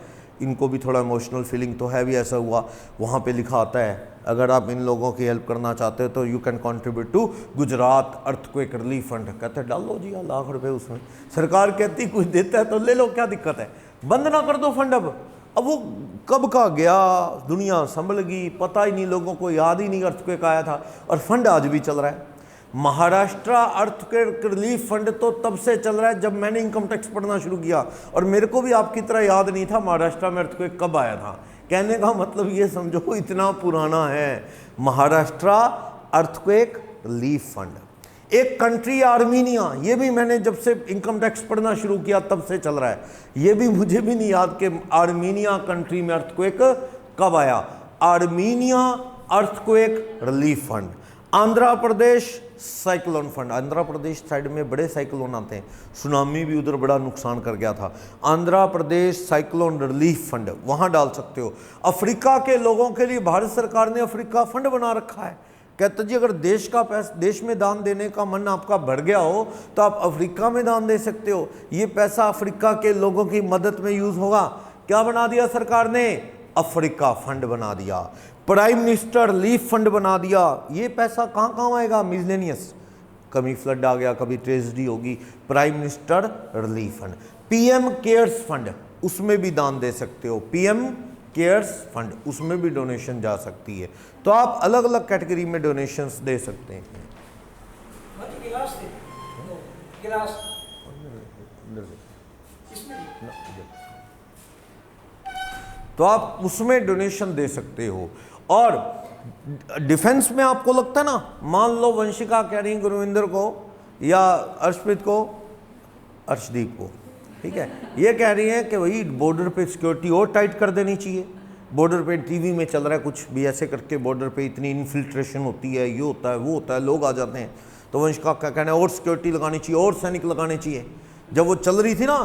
इनको भी थोड़ा इमोशनल फीलिंग तो है, भी ऐसा हुआ। वहाँ पे लिखा आता है अगर आप इन लोगों की हेल्प करना चाहते हो तो you can contribute to Gujarat earthquake relief fund. कहते हैं डालो जी लाख रुपए उसमें। सरकार कहती कुछ देता है तो ले लो, क्या दिक्कत है, बंद ना कर दो फंड। अब वो कब का गया, दुनिया संभल गई, पता ही नहीं, लोगों को याद ही नहीं अर्थक्वेक आया था, और फंड आज भी चल रहा है। महाराष्ट्र अर्थक्वेक रिलीफ फंड तो तब से चल रहा है जब मैंने इनकम टैक्स पढ़ना शुरू किया, और मेरे को भी आपकी तरह याद नहीं था महाराष्ट्र में अर्थक्वेक कब आया था। कहने का मतलब ये समझो इतना पुराना है महाराष्ट्र अर्थक्वेक रिलीफ फंड। एक कंट्री आर्मीनिया, ये भी मैंने जब से इनकम टैक्स पढ़ना शुरू किया तब से चल रहा है, ये भी मुझे भी नहीं याद कि आर्मीनिया कंट्री में अर्थक्वेक कब आया। Armenia earthquake relief fund. Andhra Pradesh cyclone fund, Andhra Pradesh side में बड़े साइक्लोन आते हैं, सुनामी भी उधर बड़ा नुकसान कर गया था। Andhra Pradesh cyclone relief fund, वहाँ डाल सकते हो। अफ्रीका के लोगों के लिए भारत सरकार ने अफ्रीका फंड बना रखा है। कहते जी अगर देश का पैसा, देश में दान देने का मन आपका बढ़ गया हो तो आप अफ्रीका में दान दे सकते हो, ये पैसा अफ्रीका के लोगों की मदद में यूज होगा। क्या बना दिया सरकार ने? अफ्रीका फंड बना दिया। प्राइम मिनिस्टर रिलीफ फंड बना दिया। ये पैसा कहाँ कहाँ आएगा? मिसलेनियस, कभी फ्लड आ गया, कभी ट्रेजिडी होगी, prime minister relief fund. PM cares fund, उसमें भी दान दे सकते हो, पीएम केयर्स फंड, उसमें भी डोनेशन जा सकती है। तो आप अलग अलग कैटेगरी में डोनेशंस दे सकते हैं। तो आप उसमें डोनेशन दे सकते हो। और डिफेंस में आपको लगता है ना, मान लो वंशिका कह रही गुरविंदर को या अर्शप्रीत को, अर्शदीप को, ठीक है, ये कह रही है कि भाई बॉर्डर पे सिक्योरिटी और टाइट कर देनी चाहिए। बॉर्डर पे टीवी में चल रहा है कुछ भी ऐसे करके, बॉर्डर पे इतनी इन्फिल्ट्रेशन होती है, ये होता है वो होता है, लोग आ जाते हैं। तो वंशिका का कहना है और सिक्योरिटी लगानी चाहिए और सैनिक लगाने चाहिए। जब वो चल रही थी ना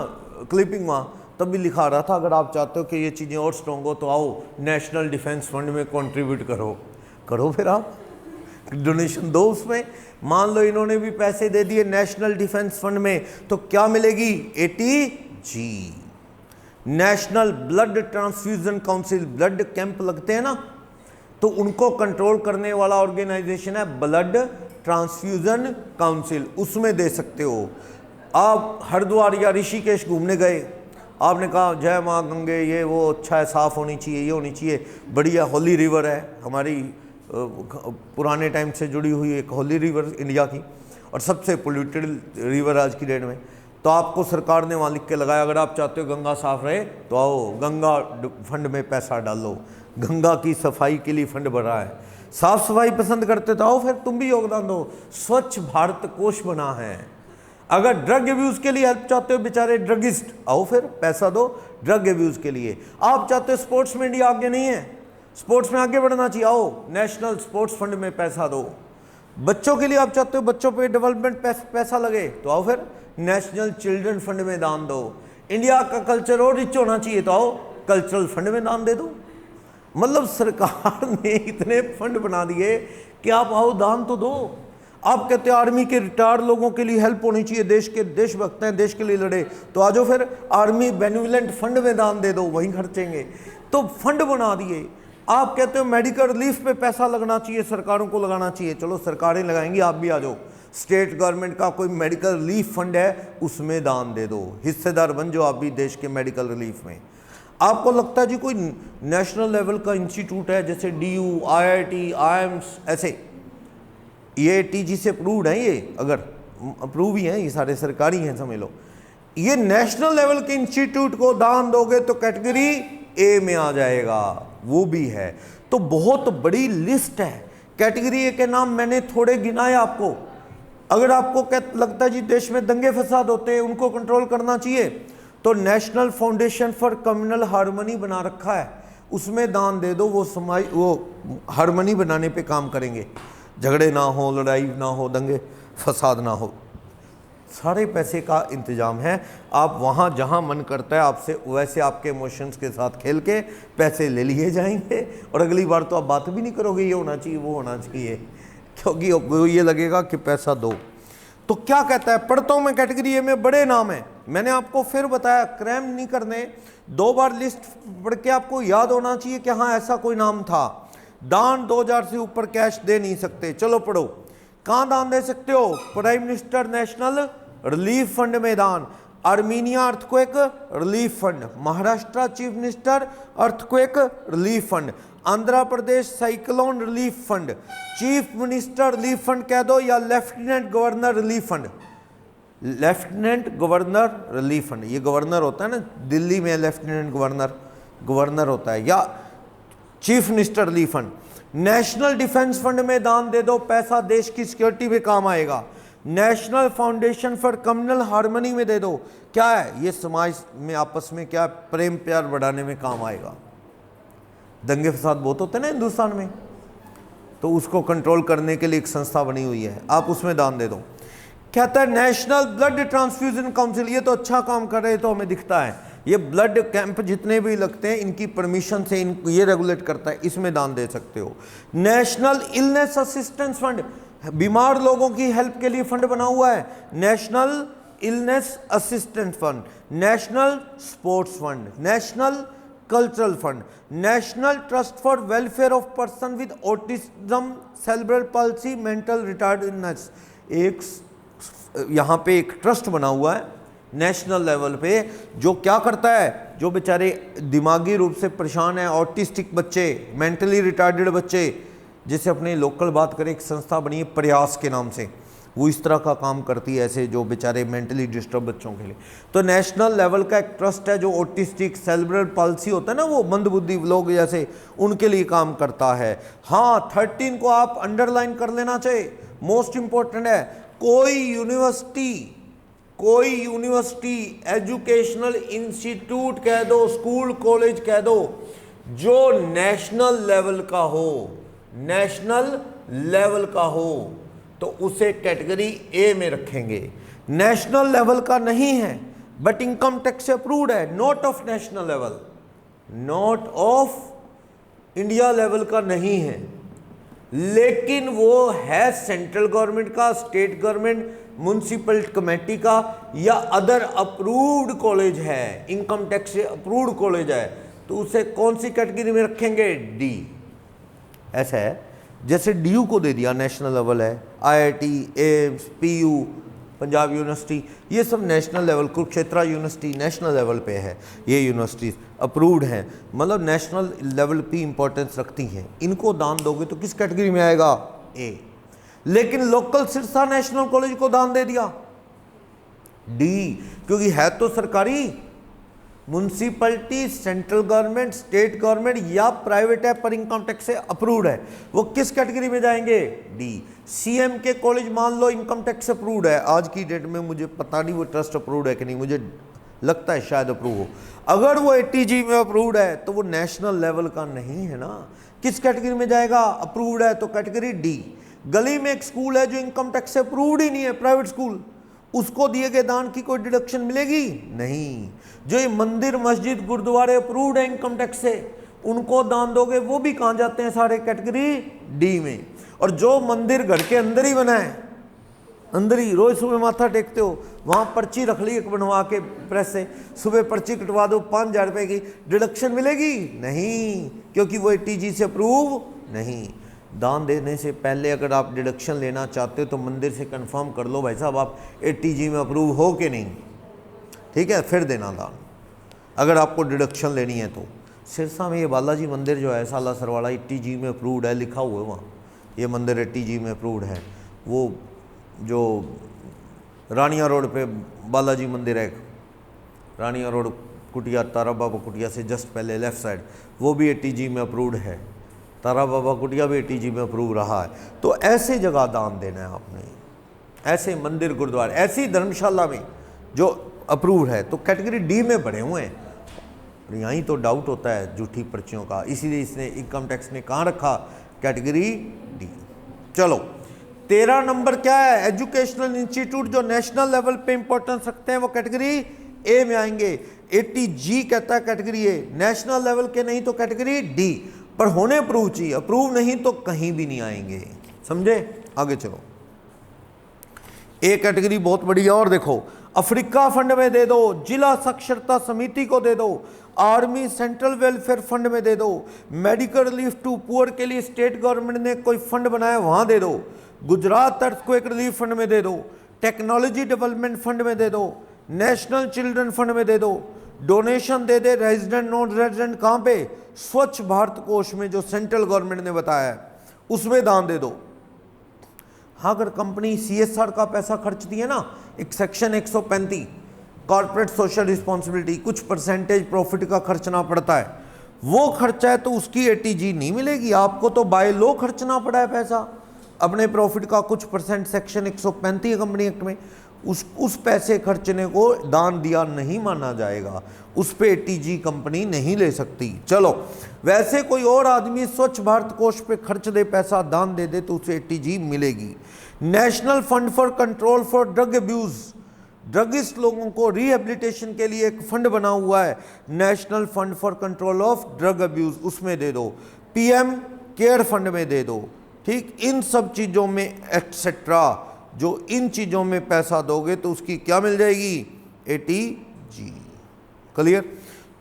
क्लिपिंग वहाँ, तब भी लिखा रहा था अगर आप चाहते हो कि ये चीज़ें और स्ट्रॉन्ग हो तो आओ नेशनल डिफेंस फंड में कंट्रीब्यूट करो फिर आप डोनेशन दो उसमें। मान लो इन्होंने भी पैसे दे दिए नेशनल डिफेंस फंड में, तो क्या मिलेगी? ATG, national blood transfusion council. Blood camp लगते हैं ना, तो उनको कंट्रोल करने वाला ऑर्गेनाइजेशन है ब्लड ट्रांसफ्यूजन काउंसिल, उसमें दे सकते हो। आप हरिद्वार या ऋषिकेश घूमने गए, आपने कहा जय माँ गंगे, ये वो अच्छा है, साफ़ होनी चाहिए, ये होनी चाहिए, बढ़िया होली रिवर है, हमारी पुराने टाइम से जुड़ी हुई एक होली रिवर इंडिया की, और सबसे पोल्यूटेड रिवर आज की डेट में। तो आपको सरकार ने वहाँ लिख के लगाया अगर आप चाहते हो गंगा साफ रहे तो आओ गंगा फंड में पैसा डालो, गंगा की सफाई के लिए फंड बढ़ा है। साफ सफाई पसंद करते तो आओ फिर तुम भी योगदान दो, स्वच्छ भारत कोष बना है। अगर ड्रग एब्यूज़ के लिए हेल्प चाहते हो बेचारे ड्रगिस्ट, आओ फिर पैसा दो ड्रग एब्यूज़ के लिए। आप चाहते हो स्पोर्ट्स में इंडिया आगे नहीं है, स्पोर्ट्स में आगे बढ़ना चाहिए, आओ नेशनल स्पोर्ट्स फंड में पैसा दो। बच्चों के लिए आप चाहते हो बच्चों पे डेवलपमेंट पैसा लगे, तो आओ फिर नेशनल चिल्ड्रन फंड में दान दो। इंडिया का कल्चर और रिच होना चाहिए, तो आओ कल्चरल फंड में दान दे दो। मतलब सरकार ने इतने फंड बना दिए कि आप आओ दान तो दो। आप कहते हो आर्मी के रिटायर्ड लोगों के लिए हेल्प होनी चाहिए, देश के देशभक्त हैं, देश के लिए लड़े, तो आ जाओ फिर आर्मी बेनिवलेंट फंड में दान दे दो, वहीं खर्चेंगे। तो फंड बना दिए। आप कहते हो मेडिकल रिलीफ पे पैसा लगना चाहिए, सरकारों को लगाना चाहिए, चलो सरकारें लगाएंगी, आप भी आ जाओ। स्टेट गवर्नमेंट का कोई मेडिकल रिलीफ फंड है, उसमें दान दे दो, हिस्सेदार बन जाओ आप भी देश के मेडिकल रिलीफ में। आपको लगता है जी कोई नेशनल लेवल का इंस्टीट्यूट है जैसे DU, IIT, IIMS, ऐसे ये ATG से अप्रूव्ड है, ये अगर अप्रूव ही हैं, ये सारे सरकारी हैं समझ लो, ये नेशनल लेवल के इंस्टीट्यूट को दान दोगे तो कैटेगरी A में आ जाएगा, वो भी है। तो बहुत बड़ी लिस्ट है। कैटेगरी A के नाम मैंने थोड़े गिनाए आपको। अगर आपको लगता है जी देश में दंगे फसाद होते हैं, उनको कंट्रोल करना चाहिए, तो national foundation for communal harmony बना रखा है, उसमें दान दे दो, वो हार्मनी बनाने पे काम करेंगे, झगड़े ना हो, लड़ाई ना हो, दंगे फसाद ना हो। सारे पैसे का इंतजाम है। आप वहाँ जहाँ मन करता है आपसे वैसे आपके इमोशंस के साथ खेल के पैसे ले लिए जाएंगे, और अगली बार तो आप बात भी नहीं करोगे ये होना चाहिए वो होना चाहिए, क्योंकि वो ये लगेगा कि पैसा दो। तो क्या कहता है, पढ़ता हूँ मैं कैटेगरी ए में बड़े नाम हैं, मैंने आपको फिर बताया क्रैम नहीं करने, 2 बार लिस्ट पढ़ के आपको याद होना चाहिए कि हाँ ऐसा कोई नाम था। दान 2000 से ऊपर कैश दे नहीं सकते, चलो पढ़ो। कहाँ दान दे सकते हो? Prime minister national relief fund में दान, Armenia earthquake relief fund, Maharashtra chief minister earthquake relief fund, Andhra Pradesh cyclone relief fund, chief minister relief fund कह दो या lieutenant governor relief fund. Lieutenant governor relief fund, ये गवर्नर होता है ना दिल्ली में, लेफ्टिनेंट गवर्नर होता है, या chief minister relief fund. National defence fund में दान दे दो, पैसा देश की सिक्योरिटी में काम आएगा। National foundation for communal harmony में दे दो, क्या है ये समाज में आपस में क्या प्रेम प्यार बढ़ाने में काम आएगा। दंगे फसाद बहुत होते हैं ना हिंदुस्तान में, तो उसको कंट्रोल करने के लिए एक संस्था बनी हुई है, आप उसमें दान दे दो। कहता है नेशनल ब्लड ट्रांसफ्यूजन काउंसिल, ये तो अच्छा काम कर रहे हैं, तो हमें दिखता है ये ब्लड कैंप जितने भी लगते हैं इनकी परमिशन से ये रेगुलेट करता है, इसमें दान दे सकते हो। नेशनल इलनेस असिस्टेंस फंड, बीमार लोगों की हेल्प के लिए फंड बना हुआ है, national illness assistance fund, national sports fund, national cultural fund, national trust for welfare of person with autism, cerebral palsy, mental retardness, एक यहाँ पे एक ट्रस्ट बना हुआ है नेशनल लेवल पे, जो क्या करता है, जो बेचारे दिमागी रूप से परेशान है, ऑटिस्टिक बच्चे, मेंटली रिटार्डेड बच्चे, जैसे अपने लोकल बात करें, एक संस्था बनी है प्रयास के नाम से, वो इस तरह का काम करती है ऐसे जो बेचारे मेंटली डिस्टर्ब बच्चों के लिए। तो नेशनल लेवल का एक ट्रस्ट है जो ऑटिस्टिक, सेरेब्रल पाल्सी होता है ना, वो मंदबुद्धि लोग जैसे, उनके लिए काम करता है। हाँ, 13 को आप अंडरलाइन कर लेना चाहिए, मोस्ट इंपॉर्टेंट है। कोई यूनिवर्सिटी एजुकेशनल इंस्टीट्यूट कह दो, स्कूल कॉलेज कह दो, जो नेशनल लेवल का हो, नेशनल लेवल का हो, तो उसे कैटेगरी ए में रखेंगे। नेशनल लेवल का नहीं है बट इनकम टैक्स से अप्रूव्ड है, not of national level, not of India level का नहीं है, लेकिन वो है सेंट्रल गवर्नमेंट का, स्टेट गवर्नमेंट, म्युनिसिपल कमेटी का या अदर अप्रूव्ड कॉलेज है, इनकम टैक्स से अप्रूव्ड कॉलेज है, तो उसे कौन सी कैटेगरी में रखेंगे? डी। ऐसा है जैसे डीयू को दे दिया नेशनल लेवल है, IIT, AIIMS, PU, Punjab university, ये सब national level, Kurukshetra university national level पे है, ये यूनिवर्सिटीज अप्रूव्ड हैं, मतलब नेशनल लेवल पे इंपॉर्टेंस रखती हैं। इनको दान दोगे तो किस कैटेगरी में आएगा? ए। लेकिन लोकल सिरसा नेशनल कॉलेज को दान दे दिया, डी, क्योंकि है तो सरकारी, municipality, central government, state government या प्राइवेट है पर इनकम टैक्स से अप्रूव्ड है, वो किस कैटेगरी में जाएंगे? डी। सीएम के कॉलेज मान लो इनकम टैक्स अप्रूव्ड है, आज की डेट में मुझे पता नहीं वो ट्रस्ट अप्रूव्ड है कि नहीं, मुझे लगता है शायद अप्रूव हो। अगर वो एटीजी में अप्रूव्ड है तो वो नेशनल लेवल का नहीं है ना, किस कैटेगरी में जाएगा? अप्रूव्ड है तो कैटेगरी डी। गली में एक स्कूल है जो इनकम टैक्स से अप्रूव्ड ही नहीं है, प्राइवेट स्कूल, उसको दिए गए दान की कोई डिडक्शन मिलेगी? नहीं। जो ये मंदिर, मस्जिद, गुरुद्वारे अप्रूव्ड है इनकम टैक्स से, उनको दान दोगे, वो भी कहाँ जाते हैं? सारे कैटेगरी डी में। और जो मंदिर घर के अंदर ही बना है, अंदर ही, रोज सुबह माथा टेकते हो, वहाँ पर्ची रख ली एक बनवा के प्रेस से, सुबह पर्ची कटवा दो, 5,000 रुपये की, डिडक्शन मिलेगी? नहीं, क्योंकि वो एटीजी से अप्रूव नहीं। दान देने से पहले अगर आप डिडक्शन लेना चाहते हो तो मंदिर से कंफर्म कर लो भाई साहब आप एटीजी में अप्रूव हो कि नहीं, ठीक है, फिर देना दान अगर आपको डिडक्शन लेनी है तो। सिरसा में ये बालाजी मंदिर जो है सालासर वाला, एटीजी में अप्रूव्ड है, लिखा हुआ है वहाँ, ये मंदिर एटीजी में अप्रूव्ड है। वो जो रानिया रोड पे बालाजी मंदिर है, रानिया रोड कुटिया, तारा बाबा कुटिया से जस्ट पहले लेफ्ट साइड, वो भी एटीजी में अप्रूव्ड है, तारा बाबा कुटिया भी एटीजी में अप्रूव रहा है। तो ऐसे जगह दान देना है आपने, ऐसे मंदिर, गुरुद्वारे, ऐसी धर्मशाला में जो अप्रूव है, तो कैटेगरी डी में बने हुए हैं। यहाँ ही तो डाउट होता है झूठी पर्चियों का, इसीलिए इसने इनकम टैक्स ने कहाँ रखा? Category D. चलो 13 नंबर क्या है? एजुकेशनल इंस्टीट्यूट जो नेशनल लेवल पे इंपॉर्टेंस रखते हैं वो कैटेगरी ए में आएंगे। एटीजी कहता है कैटेगरी ए, नेशनल लेवल के नहीं तो कैटेगरी डी, पर होने अप्रूव चाहिए, अप्रूव नहीं तो कहीं भी नहीं आएंगे, समझे? आगे चलो, ए कैटेगरी बहुत बड़ी है। और देखो, अफ्रीका फंड में दे दो, जिला साक्षरता समिति को दे दो, आर्मी सेंट्रल वेलफेयर फंड में दे दो, मेडिकल रिलीफ टू पुअर के लिए स्टेट गवर्नमेंट ने कोई फंड बनाया वहां दे दो, गुजरात अर्थक्वेक रिलीफ फंड में दे दो, टेक्नोलॉजी डेवलपमेंट फंड में दे दो, नेशनल चिल्ड्रन फंड में दे दो, डोनेशन दे दे रेजिडेंट नॉन रेजिडेंट कहाँ पे? स्वच्छ भारत कोष में जो सेंट्रल गवर्नमेंट ने बताया है उसमें दान दे दो। हाँ, अगर कंपनी सीएसआर का पैसा खर्चती है ना, एक सेक्शन 135 कॉर्पोरेट सोशल रिस्पॉन्सिबिलिटी, कुछ परसेंटेज प्रॉफिट का खर्चना पड़ता है, वो खर्चा है तो उसकी एटीजी नहीं मिलेगी। आपको तो बाय लॉ खर्चना पड़ा है पैसा अपने प्रॉफिट का कुछ परसेंट, सेक्शन 135 कंपनी एक्ट में, उस पैसे खर्चने को दान दिया नहीं माना जाएगा, उस पे एटीजी कंपनी नहीं ले सकती। चलो, वैसे कोई और आदमी स्वच्छ भारत कोष पे खर्च दे, पैसा दान दे दे तो उसे एटीजी मिलेगी। National fund for control for drug abuse, druggist लोगों को रिहेबिलिटेशन के लिए एक फंड बना हुआ है, national fund for control of drug abuse, उसमें दे दो। पीएम केयर फंड में दे दो, ठीक, इन सब चीज़ों में एक्सेट्रा, जो इन चीज़ों में पैसा दोगे तो उसकी क्या मिल जाएगी? एटीजी। क्लियर?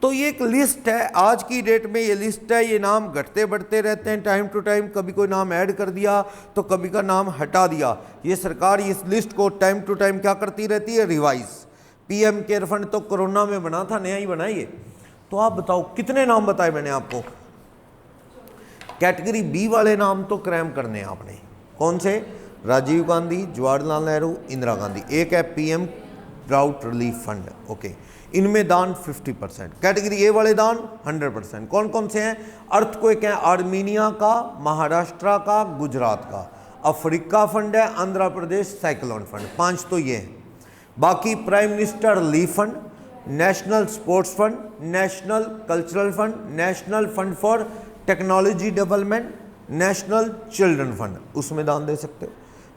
तो ये एक लिस्ट है, आज की डेट में ये लिस्ट है, ये नाम घटते बढ़ते रहते हैं टाइम टू टाइम, कभी कोई नाम ऐड कर दिया तो कभी का नाम हटा दिया। ये सरकार इस लिस्ट को टाइम टू टाइम क्या करती रहती है, रिवाइज। पीएम केयर फंड तो कोरोना में बना था, नया ही बना ये। तो आप बताओ कितने नाम बताए मैंने आपको। कैटेगरी बी वाले नाम तो क्रैम करने हैं आपने। कौन से? राजीव गांधी, जवाहरलाल नेहरू, इंदिरा गांधी। एक है PM drought relief fund, okay. इनमें दान 50%। कैटेगरी ए वाले दान 100%। कौन कौन से हैं? अर्थक्वेक है आर्मीनिया का, महाराष्ट्र का, गुजरात का। अफ्रीका फंड है, आंध्र प्रदेश साइक्लोन फंड। 5 तो ये हैं। बाकी prime minister relief fund, national sports fund, national cultural fund, national fund for technology development, national children fund, उसमें दान दे सकते हो।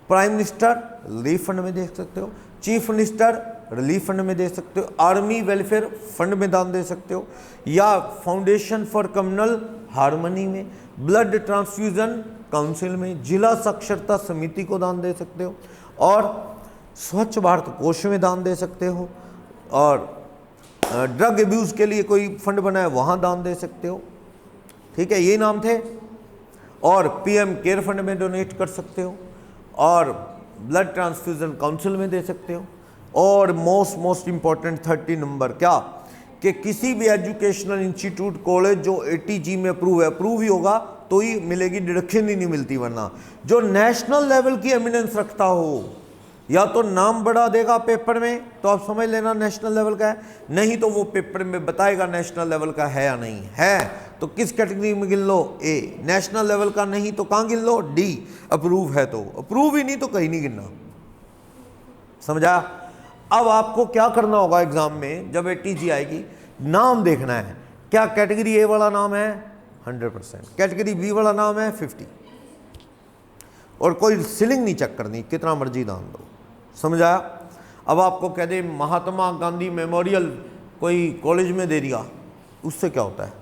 प्राइम मिनिस्टर रिलीफ फंड में दे सकते हो, चीफ मिनिस्टर रिलीफ फंड में दे सकते हो, आर्मी वेलफेयर फंड में दान दे सकते हो, या फाउंडेशन फॉर कम्युनल हार्मनी में, ब्लड ट्रांसफ्यूजन काउंसिल में, जिला साक्षरता समिति को दान दे सकते हो, और स्वच्छ भारत कोष में दान दे सकते हो, और ड्रग एब्यूज़ के लिए कोई फंड बना है वहाँ दान दे सकते हो। ठीक है, ये नाम थे। और पीएम केयर फंड में डोनेट कर सकते हो, और ब्लड ट्रांसफ्यूजन काउंसिल में दे सकते हो। और मोस्ट इंपॉर्टेंट 30 नंबर क्या, कि किसी भी एजुकेशनल इंस्टीट्यूट कॉलेज जो ATG में अप्रूव ही होगा तो ही मिलेगी, डिडक्शन ही नहीं मिलती। वरना जो नेशनल लेवल की एमिनेंस रखता हो, या तो नाम बढ़ा देगा पेपर में तो आप समझ लेना नेशनल लेवल का है, नहीं तो वो पेपर में बताएगा नेशनल लेवल का है या नहीं है। तो किस कैटेगरी में गिन लो? ए। नेशनल लेवल का नहीं तो कहाँ गिन लो? डी। अप्रूव है तो अप्रूव ही नहीं तो कहीं नहीं गिनना। समझा? अब आपको क्या करना होगा एग्जाम में, जब ATG आएगी, नाम देखना है। क्या कैटेगरी ए वाला नाम है? 100%। कैटेगरी बी वाला नाम है 50। और कोई सीलिंग नहीं चेक करनी, कितना मर्जी दान दो। समझा? अब आपको कह दे महात्मा गांधी मेमोरियल कोई कॉलेज में दे दिया, उससे क्या होता है?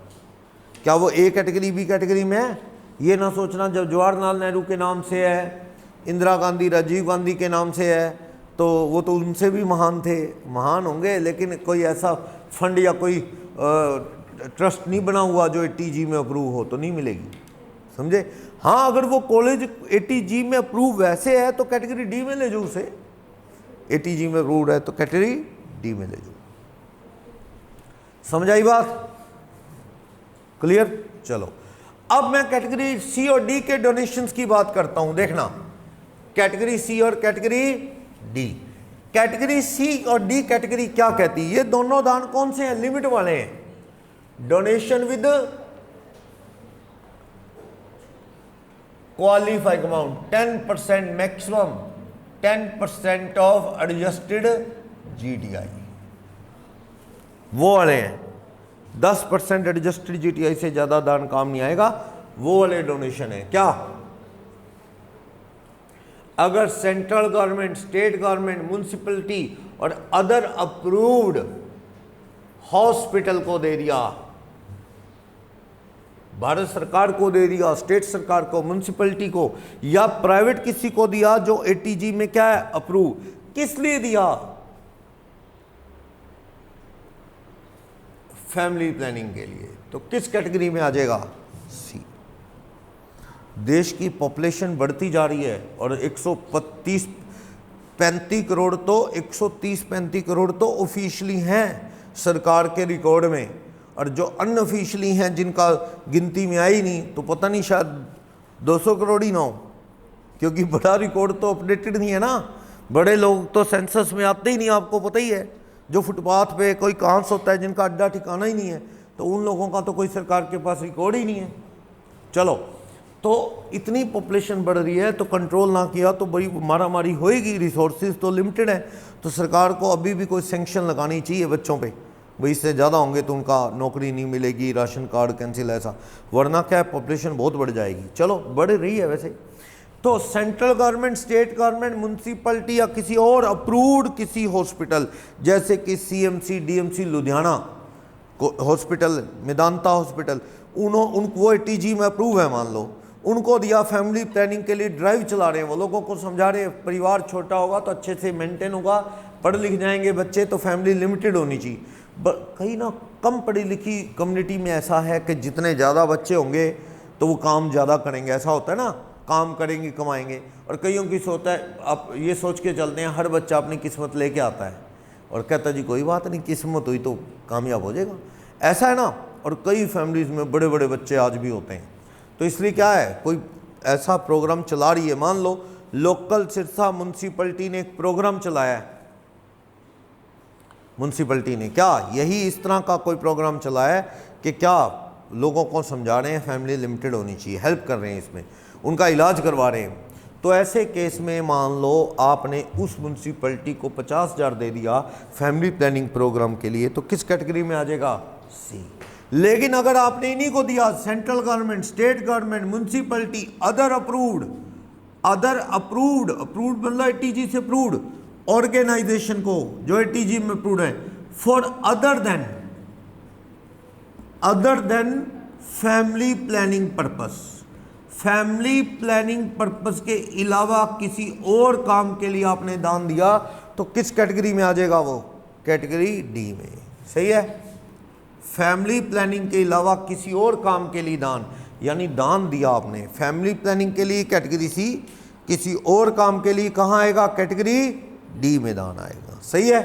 क्या वो ए कैटेगरी बी कैटेगरी में है? ये ना सोचना जब जवाहरलाल नेहरू के नाम से है, इंदिरा गांधी राजीव गांधी के नाम से है, तो वो तो उनसे भी महान थे, महान होंगे, लेकिन कोई ऐसा फंड या कोई ट्रस्ट नहीं बना हुआ जो ATG में अप्रूव हो तो नहीं मिलेगी। समझे? हाँ, अगर वो कॉलेज ATG में अप्रूव वैसे है तो कैटेगरी डी में ले जाओ उसे। ATG में अप्रूव है तो कैटेगरी डी में ले जाओ। समझ आई बात? क्लियर? चलो, अब मैं कैटेगरी सी और डी के डोनेशंस की बात करता हूं। देखना, कैटेगरी सी और कैटेगरी डी। कैटेगरी सी और डी कैटेगरी क्या कहती है? ये दोनों दान कौन से हैं? लिमिट वाले हैं। Donation with qualified amount 10% maximum 10% of adjusted GTI, वो वाले हैं। 10% एडजस्टेड GTI से ज्यादा दान काम नहीं आएगा, वो वाले डोनेशन है। क्या? अगर central government, state government, municipality और अदर अप्रूव्ड हॉस्पिटल को दे दिया, भारत सरकार को दे दिया, स्टेट सरकार को, म्युनिसिपैलिटी को, या प्राइवेट किसी को दिया जो ATG में क्या है? अप्रूव। किस लिए दिया? फैमिली प्लानिंग के लिए। तो किस कैटेगरी में आ जाएगा? सी। देश की पॉपुलेशन बढ़ती जा रही है और 135 करोड़ तो 130-35 करोड़ तो ऑफिशियली हैं सरकार के रिकॉर्ड में, और जो अनऑफिशियली हैं जिनका गिनती में आई नहीं, तो पता नहीं शायद 200 करोड़ ही ना हो, क्योंकि बड़ा रिकॉर्ड तो अपडेटेड नहीं है ना। बड़े लोग तो सेंसस में आते ही नहीं, आपको पता ही है। जो फुटपाथ पे कोई कांस होता है, जिनका अड्डा ठिकाना ही नहीं है, तो उन लोगों का तो कोई सरकार के पास रिकॉर्ड ही नहीं है। चलो, तो इतनी पॉपुलेशन बढ़ रही है तो कंट्रोल ना किया तो बड़ी मारामारी होएगी। रिसोर्सेज तो लिमिटेड है, तो सरकार को अभी भी कोई सैंक्शन लगानी चाहिए बच्चों पे। भाई इससे ज़्यादा होंगे तो उनका नौकरी नहीं मिलेगी, राशन कार्ड कैंसिल, ऐसा। वरना क्या है, पॉपुलेशन बहुत बढ़ जाएगी। चलो, बढ़ रही है वैसे। तो central government, state government, municipality या किसी और अप्रूव्ड किसी हॉस्पिटल, जैसे कि CMC DMC Ludhiana hospital, Medanta hospital, उनको वो ATG में अप्रूव है, मान लो, उनको दिया। फैमिली प्लानिंग के लिए ड्राइव चला रहे हैं, वो लोगों को समझा रहे हैं परिवार छोटा होगा तो अच्छे से मेंटेन होगा, पढ़ लिख जाएंगे बच्चे तो फैमिली लिमिटेड होनी चाहिए। कहीं ना कम पढ़ी लिखी कम्युनिटी में ऐसा है कि जितने ज़्यादा बच्चे होंगे तो वो काम ज़्यादा करेंगे, ऐसा होता है ना, काम करेंगे कमाएंगे। और कईयों की सोचता है, आप ये सोच के चलते हैं हर बच्चा अपनी किस्मत लेके आता है और कहता जी कोई बात नहीं, किस्मत हुई तो कामयाब हो जाएगा, ऐसा है ना। और कई फैमिलीज़ में बड़े बड़े बच्चे आज भी होते हैं। तो इसलिए क्या है, कोई ऐसा प्रोग्राम चला रही है, मान लो लोकल सिरसा म्यूनसिपलिटी ने एक प्रोग्राम चलाया है, म्यूनसिपलिटी ने क्या यही इस तरह का कोई प्रोग्राम चलाया है कि क्या लोगों को समझा रहे हैं फैमिली लिमिटेड होनी चाहिए, हेल्प कर रहे हैं, इसमें उनका इलाज करवा रहे हैं। तो ऐसे केस में मान लो आपने उस म्यूनसिपलिटी को 50,000 दे दिया फैमिली प्लानिंग प्रोग्राम के लिए, तो किस कैटेगरी में आ जाएगा? सी। लेकिन अगर आपने इन्हीं को दिया, central government, state government, municipality, other approved मतलब एटीजी से अप्रूव्ड ऑर्गेनाइजेशन को, जो एटीजी में अप्रूव्ड है, for other than family planning purpose, family planning purpose के अलावा किसी और काम के लिए आपने दान दिया, तो किस कैटेगरी में आ जाएगा वो? कैटेगरी डी में। सही है, फैमिली प्लानिंग के अलावा किसी और काम के लिए दान, यानी दान दिया आपने फैमिली प्लानिंग के लिए कैटेगरी सी, किसी और काम के लिए कहाँ आएगा? कैटेगरी डी में दान आएगा। सही है,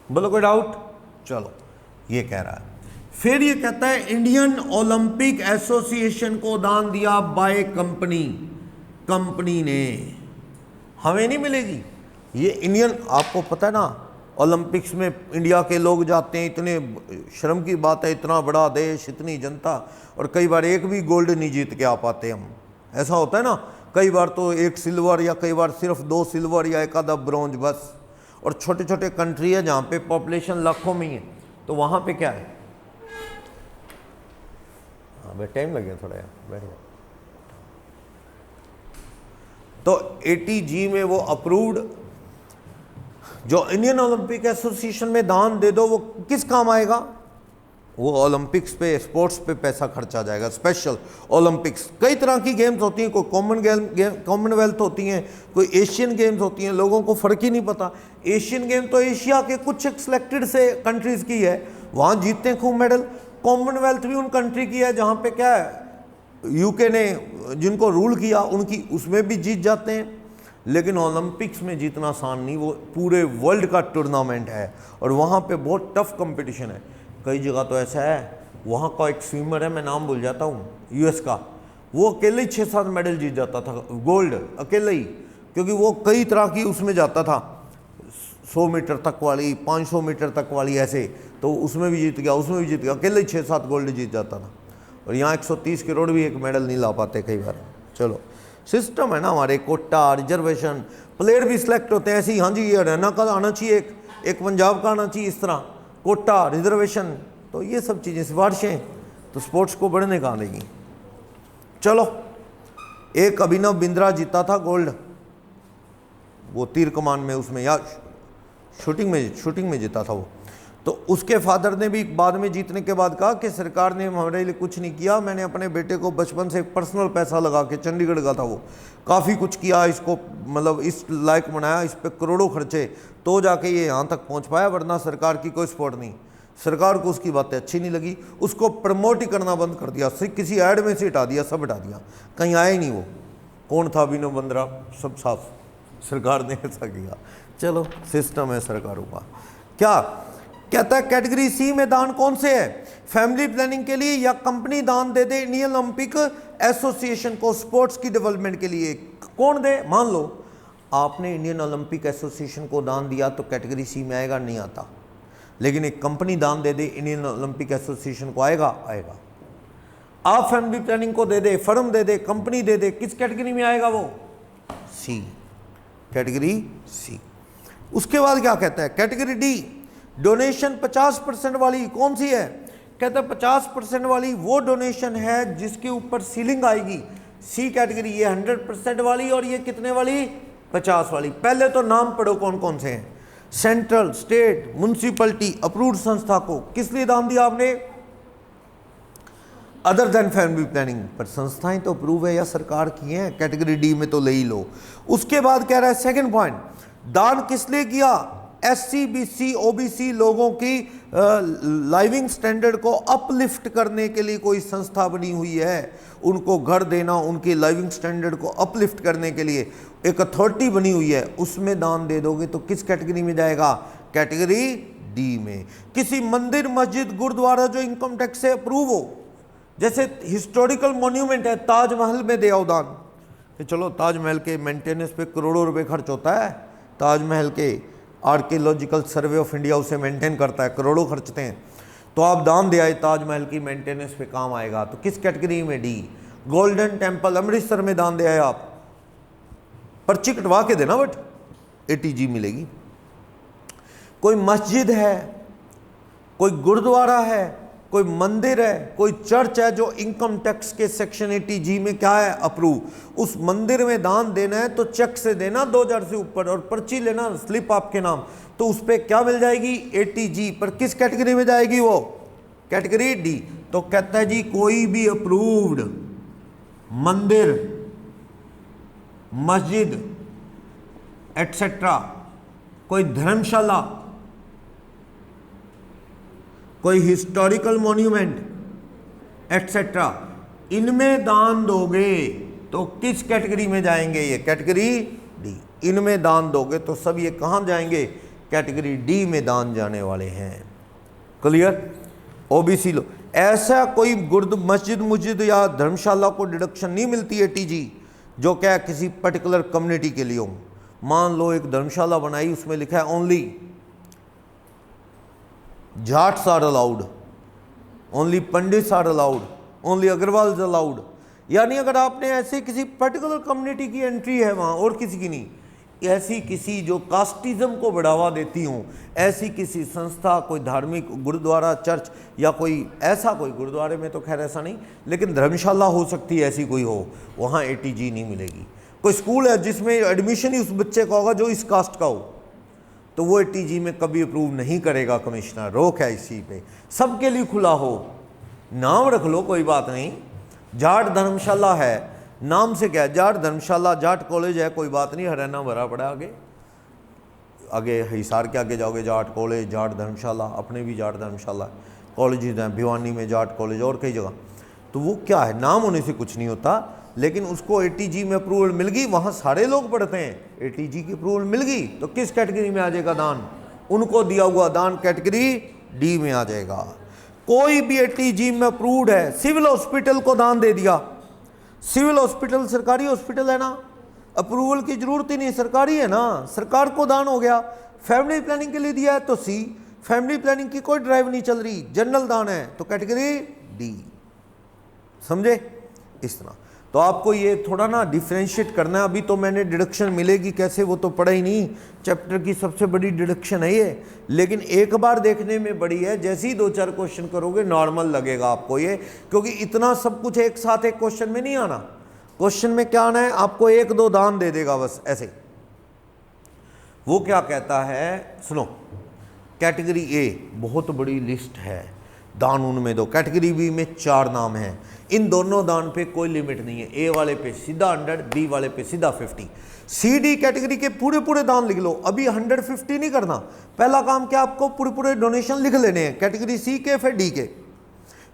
बोलो कोई डाउट? चलो, ये कह रहा है। फिर ये कहता है इंडियन ओलंपिक एसोसिएशन को दान दिया बाय कंपनी ने, हमें नहीं मिलेगी ये इंडियन। आपको पता है ना, ओलंपिक्स में इंडिया के लोग जाते हैं, इतने शर्म की बात है, इतना बड़ा देश, इतनी जनता, और कई बार एक भी गोल्ड नहीं जीत के आ पाते हम, ऐसा होता है ना। कई बार तो एक सिल्वर, या कई बार सिर्फ 2 सिल्वर या एक आधा ब्रॉन्ज बस। और छोटे छोटे कंट्री है जहाँ पे पॉपुलेशन लाखों में ही है, तो वहाँ पे क्या है? हाँ, टाइम लगे थोड़ा यार, बैठ जाओ। तो एटीजी में वो अप्रूव्ड, जो इंडियन ओलंपिक एसोसिएशन में दान दे दो, वो किस काम आएगा? वो ओलंपिक्स पे, स्पोर्ट्स पे पैसा खर्चा जाएगा। स्पेशल ओलंपिक्स, कई तरह की गेम्स होती हैं, कोई कॉमनवेल्थ होती हैं, कोई एशियन गेम्स होती हैं, लोगों को फ़र्क ही नहीं पता। एशियन गेम तो एशिया के कुछ एक सिलेक्टेड से कंट्रीज़ की है, वहाँ जीतते हैं खूब मेडल। कॉमनवेल्थ भी उन कंट्री की है जहाँ पे क्या है, यूके ने जिनको रूल किया उनकी, उसमें भी जीत जाते हैं। लेकिन ओलंपिक्स में जीतना आसान नहीं, वो पूरे वर्ल्ड का टूर्नामेंट है और वहाँ पे बहुत टफ कंपटीशन है। कई जगह तो ऐसा है, वहाँ का एक स्विमर है, मैं नाम भूल जाता हूँ, यूएस का, वो अकेले ही 6-7 मेडल जीत जाता था, गोल्ड अकेले ही, क्योंकि वो कई तरह की उसमें जाता था, 100 मीटर तक वाली, 500 मीटर तक वाली, ऐसे, तो उसमें भी जीत गया, उसमें भी जीत गया, अकेले ही 6-7 गोल्ड जीत जाता था। और यहाँ 130 करोड़ भी एक मेडल नहीं ला पाते कई बार। चलो, सिस्टम है ना हमारे, कोटा, रिजर्वेशन, प्लेयर भी सिलेक्ट होते हैं ऐसे ही। हाँ जी, ये हरियाणा का आना चाहिए, एक पंजाब का आना चाहिए, इस तरह कोटा, रिजर्वेशन, तो ये सब चीज़ें, सिफारिशें तो स्पोर्ट्स को बढ़ने कहाँ देगी। चलो, एक अभिनव बिंद्रा जीता था गोल्ड, वो तीर कमान में, उसमें या शूटिंग में जीता था वो। तो उसके फादर ने भी बाद में जीतने के बाद कहा कि सरकार ने हमारे लिए कुछ नहीं किया, मैंने अपने बेटे को बचपन से पर्सनल पैसा लगा के, चंडीगढ़ का था वो, काफ़ी कुछ किया, इसको मतलब इस लायक बनाया, इस पे करोड़ों खर्चे, तो जाके ये यहाँ तक पहुँच पाया, वरना सरकार की कोई सपोर्ट नहीं। सरकार को उसकी बातें अच्छी नहीं लगी, उसको प्रमोट ही करना बंद कर दिया, किसी ऐड में से हटा दिया, सब हटा दिया, कहीं आया ही नहीं वो। कौन था अभिनव बिंद्रा, सब साफ, सरकार ने ऐसा किया। चलो, सिस्टम है सरकारों का। क्या कहता है, कैटेगरी सी में दान कौन से है? फैमिली प्लानिंग के लिए, या कंपनी दान दे दे इंडियन ओलंपिक एसोसिएशन को स्पोर्ट्स की डेवलपमेंट के लिए, कौन दे? मान लो आपने इंडियन ओलंपिक एसोसिएशन को दान दिया तो कैटेगरी सी में आएगा? नहीं आता। लेकिन एक कंपनी दान दे दे इंडियन ओलंपिक एसोसिएशन को, आएगा? आएगा। आप फैमिली प्लानिंग को दे दे, फर्म दे दे, कंपनी दे दे, किस कैटेगरी में आएगा वो? सी, कैटेगरी सी। उसके बाद क्या कहता है, कैटेगरी डी, डोनेशन 50% वाली कौन सी है? कहता है 50% वाली वो डोनेशन है जिसके ऊपर सीलिंग आएगी। सी कैटेगरी, ये 100% वाली, और ये कितने वाली? 50 वाली। पहले तो नाम पढ़ो कौन कौन से हैं। सेंट्रल, स्टेट, म्यूनसिपलिटी अप्रूव्ड संस्था को किस लिए दान दिया आपने? अदर देन फैमिली प्लानिंग, पर संस्थाएं तो अप्रूव है या सरकार की हैं, कैटेगरी डी में तो ले ही लो। उसके बाद कह रहा है सेकंड पॉइंट, दान किस लिए किया? SC BC OBC लोगों की लाइविंग स्टैंडर्ड को अपलिफ्ट करने के लिए कोई संस्था बनी हुई है, उनको घर देना, उनकी लाइविंग स्टैंडर्ड को अपलिफ्ट करने के लिए एक अथॉरिटी बनी हुई है, उसमें दान दे दोगे तो किस कैटेगरी में जाएगा? कैटेगरी डी में। किसी मंदिर मस्जिद गुरुद्वारा जो इनकम टैक्स से अप्रूव हो, जैसे हिस्टोरिकल मॉन्यूमेंट है, ताजमहल में दे आओ दान, कि चलो ताजमहल के मेंटेनेंस पे करोड़ों रुपए खर्च होता है, ताजमहल के आर्कियोलॉजिकल सर्वे ऑफ इंडिया उसे मेंटेन करता है, करोड़ों खर्चते हैं, तो आप दान दे आए, ताजमहल की मेंटेनेंस पे काम आएगा, तो किस कैटेगरी में? डी। गोल्डन टेम्पल अमृतसर में दान दे आए आप, पर्ची कटवा के देना बट ATG मिलेगी। कोई मस्जिद है, कोई गुरुद्वारा है, कोई मंदिर है, कोई चर्च है जो इनकम टैक्स के सेक्शन 80G में क्या है? अप्रूव। उस मंदिर में दान देना है तो चेक से देना 2000 से ऊपर, और पर्ची लेना स्लिप आपके नाम, तो उस पर क्या मिल जाएगी? 80G। पर किस कैटेगरी में जाएगी वो? Category D. तो कहता है जी कोई भी अप्रूव्ड मंदिर, मस्जिद एटसेट्रा, कोई धर्मशाला, कोई हिस्टोरिकल मॉन्यूमेंट एटसेट्रा, इनमें दान दोगे तो किस कैटेगरी में जाएंगे? ये कैटेगरी डी। इनमें दान दोगे तो सब ये कहां जाएंगे? कैटेगरी डी में दान जाने वाले हैं। क्लियर? OBC लो, ऐसा कोई मस्जिद मुस्जिद या धर्मशाला को डिडक्शन नहीं मिलती ATG जो क्या किसी पर्टिकुलर कम्युनिटी के लिए हो। मान लो एक धर्मशाला बनाई, उसमें लिखा है only Jats are allowed, only pandits are allowed, only Agarwal allowed, यानी अगर आपने ऐसे किसी पर्टिकुलर कम्युनिटी की एंट्री है वहाँ और किसी की नहीं, ऐसी किसी जो कास्टिज्म को बढ़ावा देती हूँ, ऐसी किसी संस्था, कोई धार्मिक गुरुद्वारा चर्च या कोई ऐसा, कोई गुरुद्वारे में तो खैर ऐसा नहीं, लेकिन धर्मशाला हो सकती है ऐसी कोई हो, वहाँ ATG नहीं मिलेगी। कोई स्कूल है जिसमें एडमिशन ही उस बच्चे का होगा जो इस कास्ट का हो, तो वो ATG में कभी अप्रूव नहीं करेगा कमिश्नर, रोक है इसी पे। सबके लिए खुला हो, नाम रख लो कोई बात नहीं, जाट धर्मशाला है, नाम से क्या है? जाट धर्मशाला, जाट कॉलेज है, कोई बात नहीं, हरियाणा भरा पड़ा आगे, आगे हिसार के आगे जाओगे जाट कॉलेज, जाट धर्मशाला, अपने भी जाट धर्मशाला कॉलेजेस हैं, भिवानी में जाट कॉलेज और कई जगह, तो वो क्या है, नाम होने से कुछ नहीं होता, लेकिन उसको ATG में अप्रूवल मिल गई, वहाँ सारे लोग पढ़ते हैं, ATG की अप्रूवल मिल गई, तो किस कैटेगरी में आ जाएगा दान? उनको दिया हुआ दान कैटेगरी डी में आ जाएगा। कोई भी ATG में अप्रूव्ड है, सिविल हॉस्पिटल को दान दे दिया, सिविल हॉस्पिटल सरकारी हॉस्पिटल है ना, अप्रूवल की जरूरत ही नहीं, सरकारी है ना, सरकार को दान हो गया। फैमिली प्लानिंग के लिए दिया है तो सी, फैमिली प्लानिंग की कोई ड्राइव नहीं चल रही, जनरल दान है तो कैटेगरी डी। समझे? इस तरह तो आपको ये थोड़ा ना डिफ्रेंशिएट करना है। अभी तो मैंने डिडक्शन मिलेगी कैसे वो तो पढ़ा ही नहीं, चैप्टर की सबसे बड़ी डिडक्शन है ये, लेकिन एक बार देखने में बड़ी है, जैसे ही 2-4 क्वेश्चन करोगे नॉर्मल लगेगा आपको ये, क्योंकि इतना सब कुछ एक साथ एक क्वेश्चन में नहीं आना। क्वेश्चन में क्या आना है, आपको 1-2 दान दे देगा बस ऐसे। वो क्या कहता है सुनो, कैटेगरी ए बहुत बड़ी लिस्ट है, दान उनमें दो। कैटेगरी बी में 4 नाम हैं, इन दोनों दान पे कोई लिमिट नहीं है, ए वाले पे सीधा 100, बी वाले पे सीधा 50। सी डी कैटेगरी के पूरे पूरे दान लिख लो, अभी 150 नहीं करना, पहला काम क्या आपको पूरे पूरे डोनेशन लिख लेने हैं कैटेगरी सी के फिर डी के,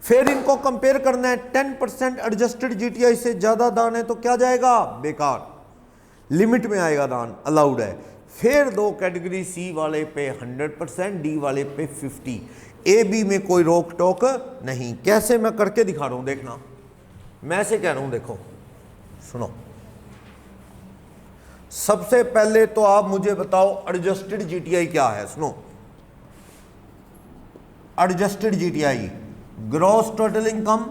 फिर इनको कंपेयर करना है। 10% एडजस्टेड GTI से ज़्यादा दान है तो क्या जाएगा, बेकार, लिमिट में आएगा दान, अलाउड है। फिर 2 कैटेगरी सी वाले पे 100%, डी वाले पे 50, ए बी में कोई रोक टोक नहीं। कैसे मैं करके दिखा रहा हूं, देखना, मैं ऐसे कह रहा हूं, देखो सुनो, सबसे पहले तो आप मुझे बताओ एडजस्टेड GTI क्या है। सुनो, adjusted GTI gross total income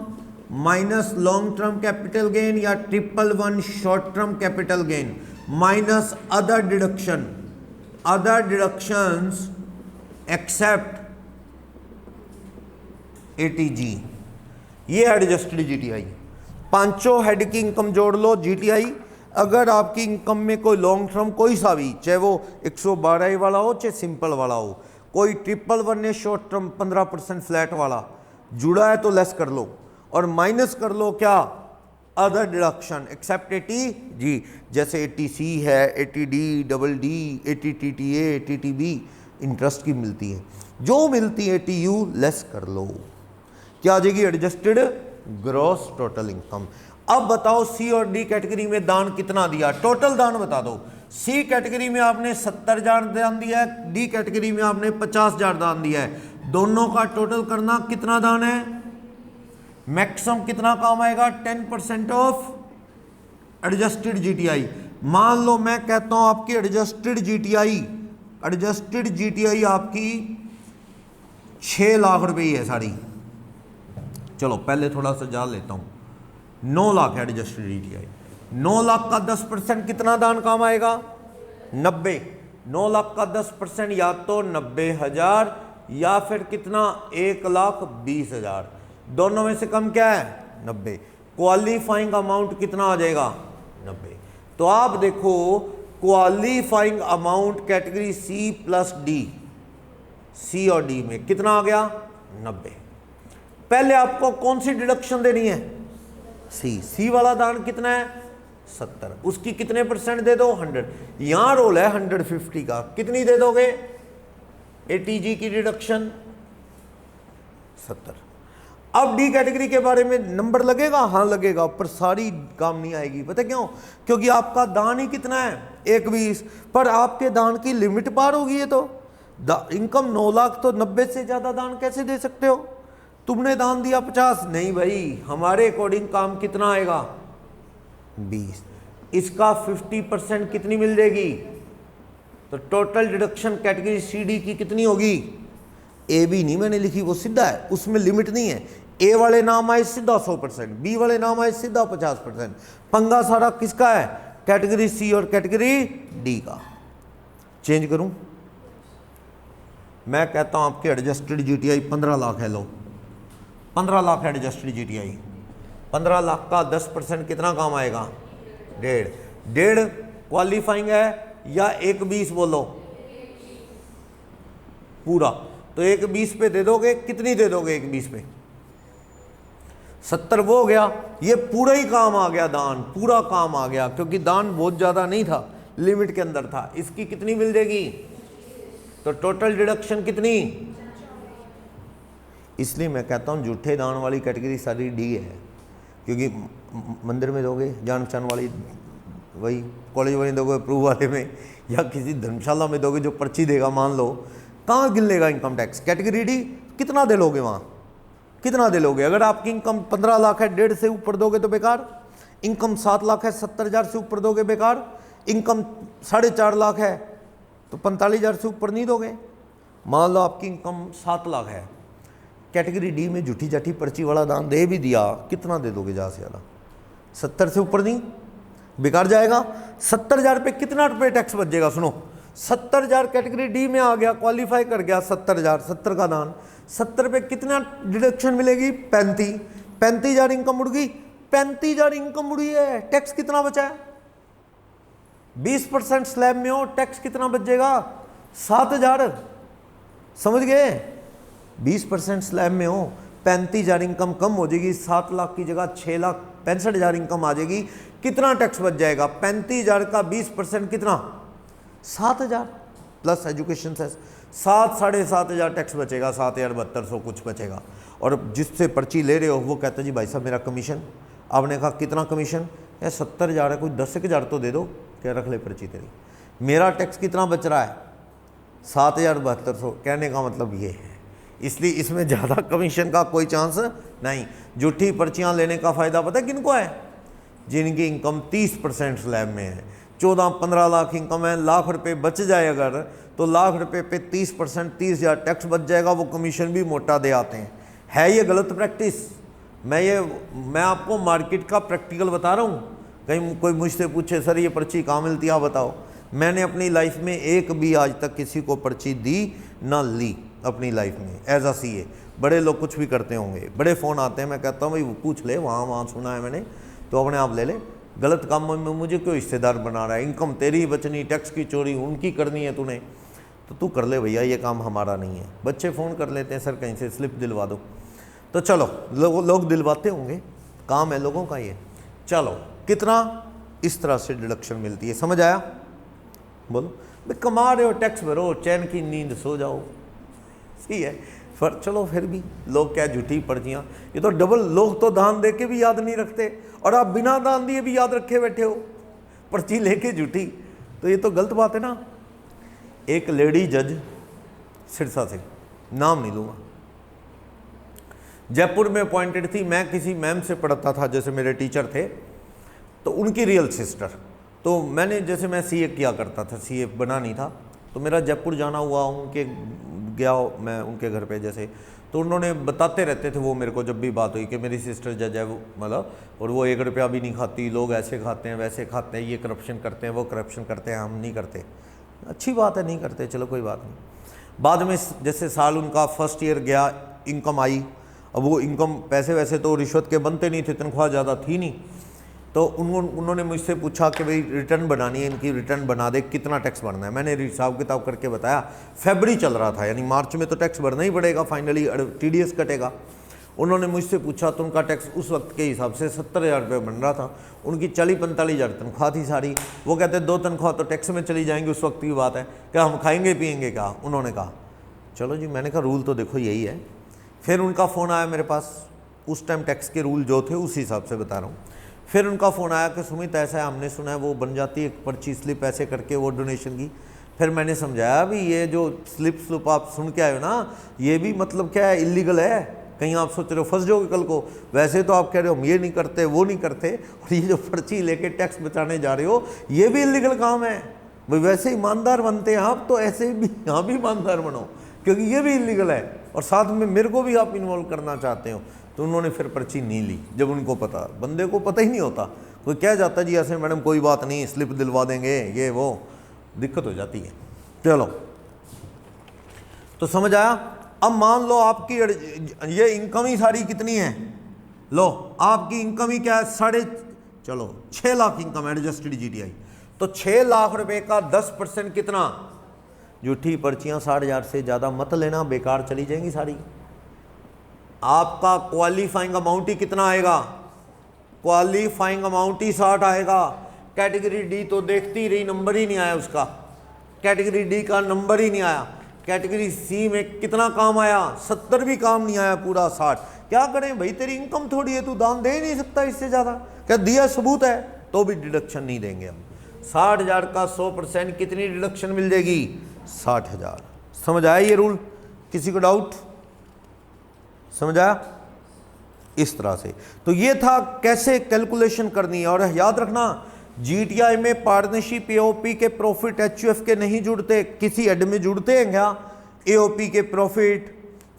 minus long term capital gain या 111 short term capital gain minus other deduction, other deductions except ATG, ये एडजस्टेड GTI। पांचों हेड की इनकम जोड़ लो GTI। अगर आपकी इनकम में कोई लॉन्ग टर्म कोई सा भी, चाहे वो 112 वाला हो चाहे सिंपल वाला हो, कोई 111 शॉर्ट टर्म 15% फ्लैट वाला जुड़ा है तो लेस कर लो, और माइनस कर लो क्या, अदर डिडक्शन एक्सेप्ट ATG, जैसे ATC है, ATD, double D, ATTTA, ATTB, interest की मिलती है, जो मिलती है TU लेस कर लो, क्या आ जाएगी? Adjusted gross total income. अब बताओ C और D कैटेगरी में दान कितना दिया, टोटल दान बता दो। C कैटेगरी में आपने 70,000 दान दिया है, D कैटेगरी में आपने 50,000 दान दिया है, दोनों का टोटल करना कितना दान है? मैक्सिमम कितना काम आएगा? 10% ऑफ एडजस्टेड GTI। मान लो मैं कहता हूं आपकी एडजस्टेड GTI आपकी 6 लाख रुपए है सारी। चलो पहले थोड़ा सा जान लेता हूं। 9 लाख है एडजस्टेड GTI। 9 लाख का 10% कितना दान काम आएगा? 90। 9 लाख का 10% या तो 90,000 या फिर कितना? 1,20,000। दोनों में से कम क्या है? 90। क्वालिफाइंग अमाउंट कितना आ जाएगा? 90। तो आप देखो qualifying amount category C plus D, C और D में कितना आ गया? 90। पहले आपको कौन सी डिडक्शन देनी है? C वाला दान कितना है? 70। उसकी कितने परसेंट दे दो? 100। यहां रोल है 150 का, कितनी दे दोगे? ATG की डिडक्शन 70। अब D कैटेगरी के बारे में नंबर लगेगा? हाँ लगेगा, पर सारी काम नहीं आएगी। पता क्यों? क्योंकि आपका दान ही कितना है? 1,20। पर आपके दान की लिमिट पार होगी। ये तो इनकम 9 लाख, तो 90 से ज्यादा दान कैसे दे सकते हो? तुमने दान दिया 50, नहीं भाई, हमारे अकॉर्डिंग काम कितना आएगा? 20। इसका 50% कितनी मिल जाएगी? तो टोटल डिडक्शन कैटेगरी CD की कितनी होगी? AB नहीं मैंने लिखी, वो सीधा है, उसमें लिमिट नहीं है। A वाले नाम आए सीधा 100%, B वाले नाम आए सीधा 50%। पंगा सारा किसका है? कैटेगरी C और कैटेगरी D का। चेंज करूं? मैं कहता हूं आपके एडजस्टेड GTI 15 लाख है। लो 15 लाख एडजस्टेड GTI। 15 लाख का 10% कितना काम आएगा? 1.5। क्वालिफाइंग है या 1,20 बोलो? पूरा। तो 1,20 पे दे दोगे, कितनी दे दोगे 1,20 पे? 70 वो हो गया। ये पूरा ही काम आ गया, दान पूरा काम आ गया, क्योंकि दान बहुत ज्यादा नहीं था, लिमिट के अंदर था। इसकी कितनी मिल जाएगी? तो टोटल डिडक्शन कितनी? इसलिए मैं कहता हूं झूठे दान वाली कैटेगरी सारी D है, क्योंकि मंदिर में दोगे, जान पहचान वाली, वही कॉलेज वाले दोगे, अप्रूव वाले में, या किसी धर्मशाला में दोगे जो पर्ची देगा, मान लो, कहाँ गिन लेगा इनकम टैक्स? कैटेगरी D कितना दे लोगे? वहाँ कितना दे लोगे? अगर आपकी इनकम 15 लाख है, 1.5 से ऊपर दोगे तो बेकार। इनकम 7 लाख है, 70,000 से ऊपर दोगे बेकार। इनकम 4.5 लाख है तो 45,000 से ऊपर नहीं दोगे। मान लो आपकी इनकम 7 लाख है, कैटेगरी D में झूठी जाठी पर्ची वाला दान दे भी दिया, कितना दे दोगे ज़्यादा से ज़्यादा? 70 से ऊपर नहीं, बेकार जाएगा। 70,000 पे कितना रुपये टैक्स बच जाएगा? सुनो, 70,000 कैटेगरी D में आ गया, क्वालिफाई कर गया, 70,000, 70 का दान, 70 पे कितना डिडक्शन मिलेगी? 35। 35,000 इनकम उड़ गई, 35,000 इनकम उड़ी है, टैक्स कितना बचा है? 20% स्लैब में हो, टैक्स कितना बच जाएगा? 7,000। समझ गए? 20% स्लैब में हो, 35,000 इनकम कम हो जाएगी, 7 लाख की जगह 6,65,000 इनकम आ जाएगी। कितना टैक्स बच जाएगा? 35,000 का 20% कितना? 7,000 प्लस एजुकेशन सेस, 7,500 टैक्स बचेगा, 7,7200 कुछ बचेगा। और जिससे पर्ची ले रहे हो वो कहता है जी भाई साहब मेरा कमीशन। आपने कहा कितना कमीशन? या 70,000 है, कुछ 10,000 तो दे दो। क्या रख ले पर्ची तेरी। मेरा टैक्स कितना बच रहा है? 7,7200। कहने का मतलब ये है, इसलिए इसमें ज़्यादा कमीशन का कोई चांस नहीं। झूठी पर्चियाँ लेने का फ़ायदा पता है किनको है? जिनकी इनकम 30% स्लैब में है। 14-15 लाख इनकम है, लाख रुपए बच जाए अगर, तो लाख रुपए पे 30%, 30,000 टैक्स बच जाएगा, वो कमीशन भी मोटा दे आते हैं। है ये गलत प्रैक्टिस? मैं आपको मार्केट का प्रैक्टिकल बता रहा हूँ। कहीं कोई मुझसे पूछे सर ये पर्ची कहाँ मिलती है, आप बताओ। मैंने अपनी लाइफ में एक भी आज तक किसी को पर्ची दी ना ली अपनी लाइफ में एज अ CA। बड़े लोग कुछ भी करते होंगे, बड़े फ़ोन आते हैं, मैं कहता हूँ भाई पूछ ले, वहाँ सुना है मैंने, तो अपने आप ले ले। गलत काम में मुझे क्यों हिस्सेदार बना रहा है? इनकम तेरी ही बचनी, टैक्स की चोरी उनकी करनी है तूने, तो तू कर ले भैया, ये काम हमारा नहीं है। बच्चे फ़ोन कर लेते हैं सर कहीं से स्लिप दिलवा दो, तो चलो लोग दिलवाते होंगे, काम है लोगों का ये। चलो कितना इस तरह से डिडक्शन मिलती है, समझ आया? बोलो। भाई कमा रहे हो टैक्स भरो, चैन की नींद सो जाओ, सही है। पर चलो फिर भी लोग क्या झूठी पर्चियाँ, ये तो डबल, लोग तो दान दे के भी याद नहीं रखते और आप बिना दान दिए भी याद रखे बैठे हो, पर्ची लेके झूठी, तो ये तो गलत बात है ना। एक लेडी जज सिरसा से, नाम नहीं लूँगा, जयपुर में अपॉइंटेड थी। मैं किसी मैम से पढ़ता था, जैसे मेरे टीचर थे, तो उनकी रियल सिस्टर, तो मैंने जैसे मैं सीए किया करता था, सीए बना नहीं था, तो मेरा जयपुर जाना हुआ, उनके गया मैं उनके घर पे जैसे, तो उन्होंने बताते रहते थे वो मेरे को, जब भी बात हुई कि मेरी सिस्टर जज है वो, मतलब, और वो 1 रुपया भी नहीं खाती, लोग ऐसे खाते हैं वैसे खाते हैं, ये करप्शन करते हैं वो करप्शन करते हैं, हम नहीं करते। अच्छी बात है, नहीं करते, चलो कोई बात नहीं। बाद में जैसे साल उनका फर्स्ट ईयर गया, इनकम आई, अब वो इनकम पैसे वैसे तो रिश्वत के बनते नहीं थे, तनख्वाह ज़्यादा थी नहीं, तो उन्होंने मुझसे पूछा कि भाई रिटर्न बनानी है, इनकी रिटर्न बना दे, कितना टैक्स भरना है। मैंने हिसाब किताब करके बताया, फरवरी चल रहा था, यानी मार्च में तो टैक्स भरना ही पड़ेगा, फाइनली टीडीएस कटेगा। उन्होंने मुझसे पूछा तो उनका टैक्स उस वक्त के हिसाब से 70,000 रुपये बन रहा था, उनकी 40-45 तनख्वाह थी सारी। वो कहते 2 तनख्वाह तो टैक्स में चली जाएंगी, उस वक्त की बात है, क्या हम खाएंगे पिएंगे क्या? उन्होंने कहा चलो जी, मैंने कहा रूल तो देखो यही है। फिर उनका फ़ोन आया मेरे पास, उस टाइम टैक्स के रूल जो थे उस हिसाब से बता रहा हूँ। फिर उनका फ़ोन आया कि सुमित ऐसा है, हमने सुना है वो बन जाती है एक पर्ची स्लिप ऐसे करके वो डोनेशन की। फिर मैंने समझाया भी ये जो स्लिप आप सुन के आए हो ना, ये भी मतलब क्या है, इलीगल है, कहीं आप सोच रहे हो फंस जाओगे कल को। वैसे तो आप कह रहे हो हम ये नहीं करते वो नहीं करते, और ये जो पर्ची लेके टैक्स बचाने जा रहे हो ये भी इलीगल काम है। भाई वैसे ईमानदार बनते हैं आप, तो ऐसे भी यहाँ भी ईमानदार बनो, क्योंकि ये भी इलीगल है और साथ में मेरे को भी आप इन्वॉल्व करना चाहते हो। तो उन्होंने फिर पर्ची नहीं ली, जब उनको पता, बंदे को पता ही नहीं होता, कोई कह जाता जी ऐसे मैडम कोई बात नहीं स्लिप दिलवा देंगे, ये वो दिक्कत हो जाती है। चलो तो समझ आया। अब मान लो आपकी ये इनकम ही सारी कितनी है, लो आपकी इनकम ही क्या है, 6 लाख इनकम एडजस्टेड जीटीआई, तो 6 लाख रुपए का 10% कितना, झूठी पर्चियां 60,000 से ज़्यादा मत लेना, बेकार चली जाएंगी सारी। आपका क्वालिफाइंग अमाउंट ही कितना आएगा, क्वालिफाइंग अमाउंट ही 60 आएगा। कैटेगरी डी तो देखती रही, नंबर ही नहीं आया उसका, कैटेगरी डी का नंबर ही नहीं आया। कैटेगरी सी में कितना काम आया, 70 भी काम नहीं आया, पूरा 60। क्या करें भाई, तेरी इनकम थोड़ी है, तू दान दे ही नहीं सकता इससे ज़्यादा, क्या दिया सबूत है, तो भी डिडक्शन नहीं देंगे हम। 60,000 का 100% कितनी डिडक्शन मिल जाएगी, 60,000। समझ आया ये रूल, किसी को डाउट, समझ आया? इस तरह से तो ये था कैसे कैलकुलेशन करनी है। और याद रखना जीटीआई में पार्टनरशिप एओपी के प्रॉफिट एचयूएफ के नहीं जुड़ते, किसी हेड में जुड़ते हैं क्या, एओपी के प्रॉफिट,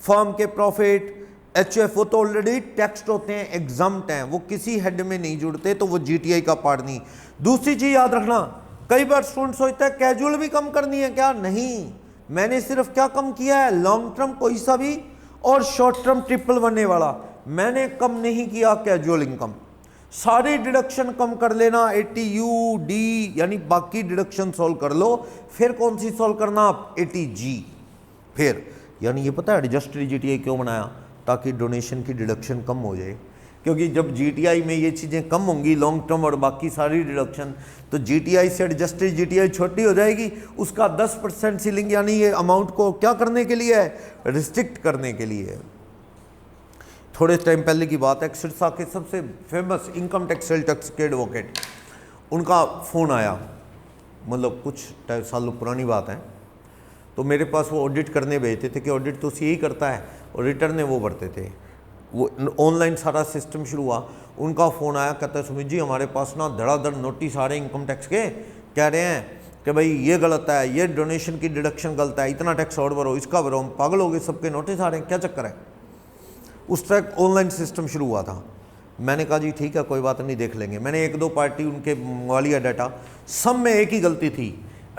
फर्म के प्रॉफिट, एचयूएफ, वो तो ऑलरेडी टैक्स्ड होते हैं, एग्जम्प्ट हैं, वो किसी हेड में नहीं जुड़ते, तो वो जीटीआई का पार्ट नहीं। दूसरी चीज याद रखना, कई बार स्टूडेंट सोचता है कैजुअल भी कम करनी है क्या, नहीं, मैंने सिर्फ क्या कम किया है, लॉन्ग टर्म कोई सा भी और शॉर्ट टर्म ट्रिपल बनने वाला, मैंने कम नहीं किया कैजुअल इनकम। सारी डिडक्शन कम कर लेना, ATU डी यानी बाकी डिडक्शन सॉल्व कर लो, फिर कौन सी सॉल्व करना आप, ATG। फिर यानी ये पता है एडजस्टेड जीटीआई क्यों बनाया, ताकि डोनेशन की डिडक्शन कम हो जाए, क्योंकि जब जीटीआई में ये चीज़ें कम होंगी, लॉन्ग टर्म और बाकी सारी डिडक्शन, तो जीटीआई से एडजस्टेड जीटीआई छोटी हो जाएगी, उसका 10% सीलिंग यानी ये अमाउंट को क्या करने के लिए है, रिस्ट्रिक्ट करने के लिए है। थोड़े टाइम पहले की बात है, सिरसा के सबसे famous income tax sale tax के एडवोकेट, उनका फ़ोन आया, मतलब कुछ सालों पुरानी बात है, तो मेरे पास वो ऑडिट करने भेजते थे कि ऑडिट तो यही करता है, और रिटर्न वो भरते थे, वो ऑनलाइन सारा सिस्टम शुरू हुआ। उनका फ़ोन आया, कहता है सुमित जी हमारे पास ना धड़ाधड़ नोटिस आ रहे हैं इनकम टैक्स के, कह रहे हैं कि भाई ये गलत है, ये डोनेशन की डिडक्शन गलत है, इतना टैक्स और भरो, इसका भरो, हम पागल हो गए, सबके नोटिस आ रहे हैं, क्या चक्कर है। उस तक ऑनलाइन सिस्टम शुरू हुआ था। मैंने कहा जी ठीक है कोई बात नहीं, देख लेंगे। मैंने 1-2 पार्टी उनके मंगवा लिया डाटा, सब में एक ही गलती थी,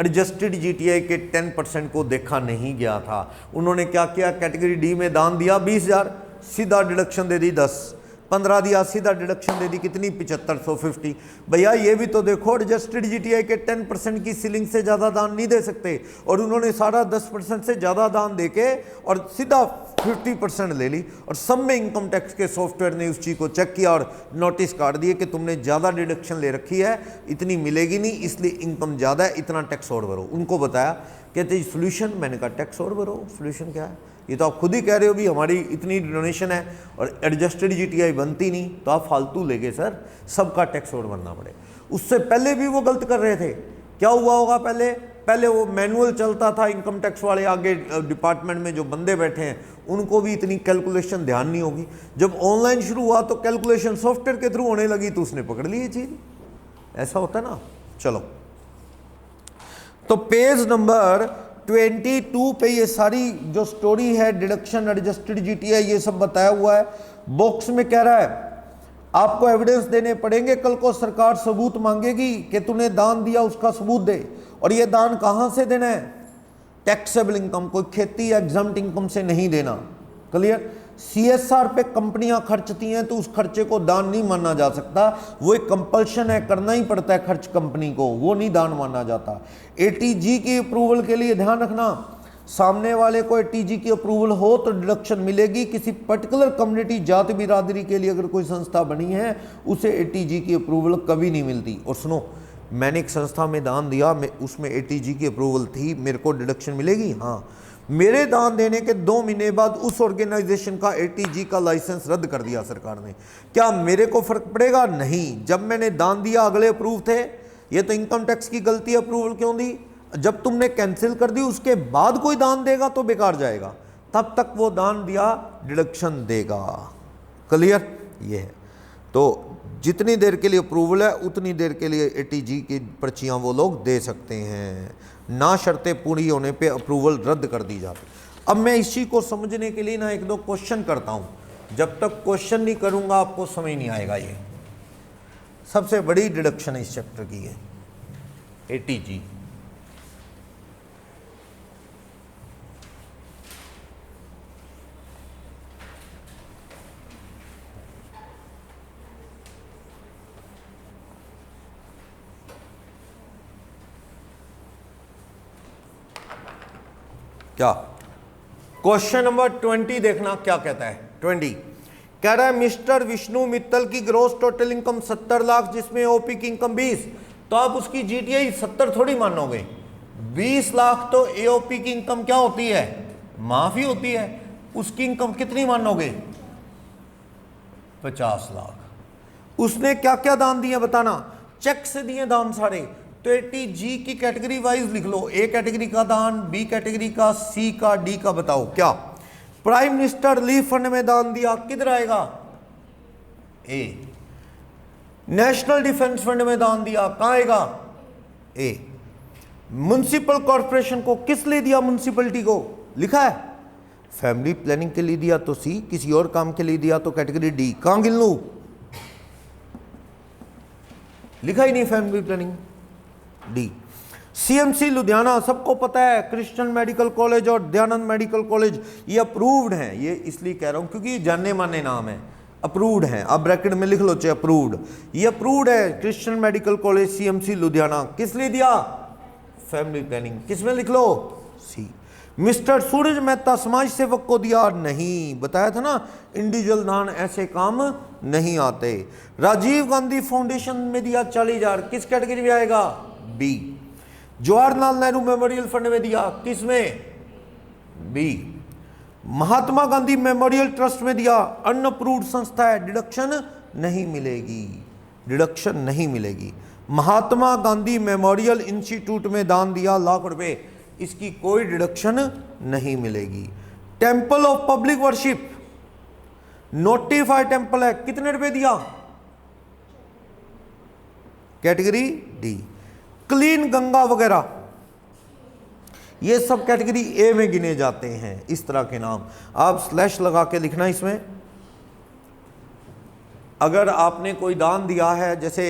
एडजस्टेड जीटीआई के 10% को देखा नहीं गया था। उन्होंने क्या किया, कैटेगरी डी में दान दिया 20,000, सीधा डिडक्शन दे दी 10, 15 दिया, सीधा डिडक्शन दे दी कितनी, 7550। भैया ये भी तो देखो, एडजस्टेड जीटीआई के 10% की सीलिंग से ज़्यादा दान नहीं दे सकते, और उन्होंने सारा 10% से ज़्यादा दान देके और सीधा 50% ले ली, और सब में इनकम टैक्स के सॉफ्टवेयर ने उस चीज़ को चेक किया और नोटिस काट दिए कि तुमने ज़्यादा डिडक्शन ले रखी है, इतनी मिलेगी नहीं, इसलिए इनकम ज़्यादा है, इतना टैक्स और भरो। उनको बताया, कहते सोल्यूशन, मैंने कहा टैक्स और भरो। सोल्यूशन क्या है? ये तो आप खुद ही कह रहे हो भी हमारी इतनी डोनेशन है और एडजस्टेड जीटीआई बनती नहीं, तो आप फालतू ले गए सर, सबका टैक्स और भरना पड़े। उससे पहले भी वो गलत कर रहे थे। क्या हुआ होगा पहले वो मैनुअल चलता था, इनकम टैक्स वाले आगे डिपार्टमेंट में जो बंदे बैठे हैं उनको भी इतनी कैलकुलेशन ध्यान नहीं होगी। जब ऑनलाइन शुरू हुआ तो कैलकुलेशन सॉफ्टवेयर के थ्रू होने लगी, तो उसने पकड़ ली ये चीज। ऐसा होता है ना। चलो, तो पेज नंबर 22 पे ये सारी जो स्टोरी है, डिडक्शन, एडजस्टेड जीटीआई, ये सब बताया हुआ है। बॉक्स में कह रहा है आपको एविडेंस देने पड़ेंगे, कल को सरकार सबूत मांगेगी कि तूने दान दिया, उसका सबूत दे। और ये दान कहां से देना है? टैक्सेबल इनकम, कोई खेती या एग्जम्प्ट इनकम से नहीं देना। क्लियर? सीएसआर पे कंपनियां खर्चती हैं तो उस खर्चे को दान नहीं माना जा सकता, वो एक कंपल्शन है, करना ही पड़ता है खर्च कंपनी को, वो नहीं दान माना जाता। एटीजी की अप्रूवल के लिए ध्यान रखना, सामने वाले को एटीजी की अप्रूवल हो तो डिडक्शन मिलेगी। किसी पर्टिकुलर कम्युनिटी, जात बिरादरी के लिए अगर कोई संस्था बनी है, उसे एटीजी की अप्रूवल कभी नहीं मिलती। और सुनो, मैंने एक संस्था में दान दिया, उसमें एटीजी की अप्रूवल थी, मेरे को डिडक्शन मिलेगी? हाँ। मेरे दान देने के 2 महीने बाद उस ऑर्गेनाइजेशन का एटीजी का लाइसेंस रद्द कर दिया सरकार ने। क्या मेरे को फर्क पड़ेगा? नहीं। जब मैंने दान दिया अगले अप्रूव थे। ये तो इनकम टैक्स की गलती है, अप्रूवल क्यों दी? जब तुमने कैंसिल कर दी उसके बाद कोई दान देगा तो बेकार जाएगा, तब तक वो दान दिया डिडक्शन देगा। क्लियर? ये है। तो जितनी देर के लिए अप्रूवल है उतनी देर के लिए एटीजी की पर्चियां वो लोग दे सकते हैं, ना शर्तें पूरी होने पे अप्रूवल रद्द कर दी जाती। अब मैं इसी को समझने के लिए ना 1-2 क्वेश्चन करता हूं। जब तक क्वेश्चन नहीं करूंगा आपको समझ नहीं आएगा। ये सबसे बड़ी डिडक्शन इस चैप्टर की है, एटीजी। क्या क्वेश्चन नंबर 20 देखना क्या कहता है। 20 कह रहा है मिस्टर विष्णु मित्तल की ग्रोस टोटल इनकम 70 लाख, जिसमें ओपी की इनकम 20, तो आप उसकी जीटीआई 70 थोड़ी मानोगे। 20 लाख तो एओपी की इनकम क्या होती है? माफी होती है। उसकी इनकम कितनी मानोगे? 50 लाख। उसने क्या क्या दान दिए बताना? चेक से दिए दान सारे। तो एटीजी की कैटेगरी वाइज लिख लो, ए कैटेगरी का दान, बी कैटेगरी का, सी का, डी का। बताओ क्या? प्राइम मिनिस्टर रिलीफ फंड में दान दिया, किधर आएगा? ए। नेशनल डिफेंस फंड में दान दिया, कहां आएगा? ए। म्युनिसिपल कॉर्पोरेशन को किस लिए दिया? म्युनिसिपलिटी को लिखा है। फैमिली प्लानिंग के लिए दिया तो सी, किसी और काम के लिए दिया तो कैटेगरी डी। कहां गिन लूं? लिखा ही नहीं family planning, D. CMC Ludhiana सबको पता है, क्रिश्चियन मेडिकल कॉलेज और दयानंद मेडिकल कॉलेज ये अप्रूव्ड हैं। ये इसलिए कह रहा हूं क्योंकि ये जानने माने नाम है, अप्रूव्ड हैं। आप ब्रैकेट में लिख लो चाहे अप्रूव्ड। ये अप्रूव्ड है Christian medical college CMC Ludhiana. किस लिए दिया? Family planning. किसमें लिख लो? सी। मिस्टर सूरज मेहता समाज सेवक को दिया? नहीं, बताया था ना इंडिविजुअल दान ऐसे काम नहीं आते। राजीव गांधी फाउंडेशन में दिया 40,000, किस कैटेगरी में आएगा? B. Jawaharlal Nehru memorial fund में दिया, किसमें? B. Mahatma Gandhi memorial trust में दिया, अनअप्रूव्ड संस्था है, डिडक्शन नहीं मिलेगी, डिडक्शन नहीं मिलेगी। महात्मा गांधी मेमोरियल इंस्टीट्यूट में दान दिया लाख रुपए, इसकी कोई डिडक्शन नहीं मिलेगी। Temple of public worship notified temple है, कितने रुपए दिया? Category D. क्लीन गंगा वगैरह ये सब कैटेगरी ए में गिने जाते हैं। इस तरह के नाम आप स्लैश लगा के लिखना इसमें। अगर आपने कोई दान दिया है जैसे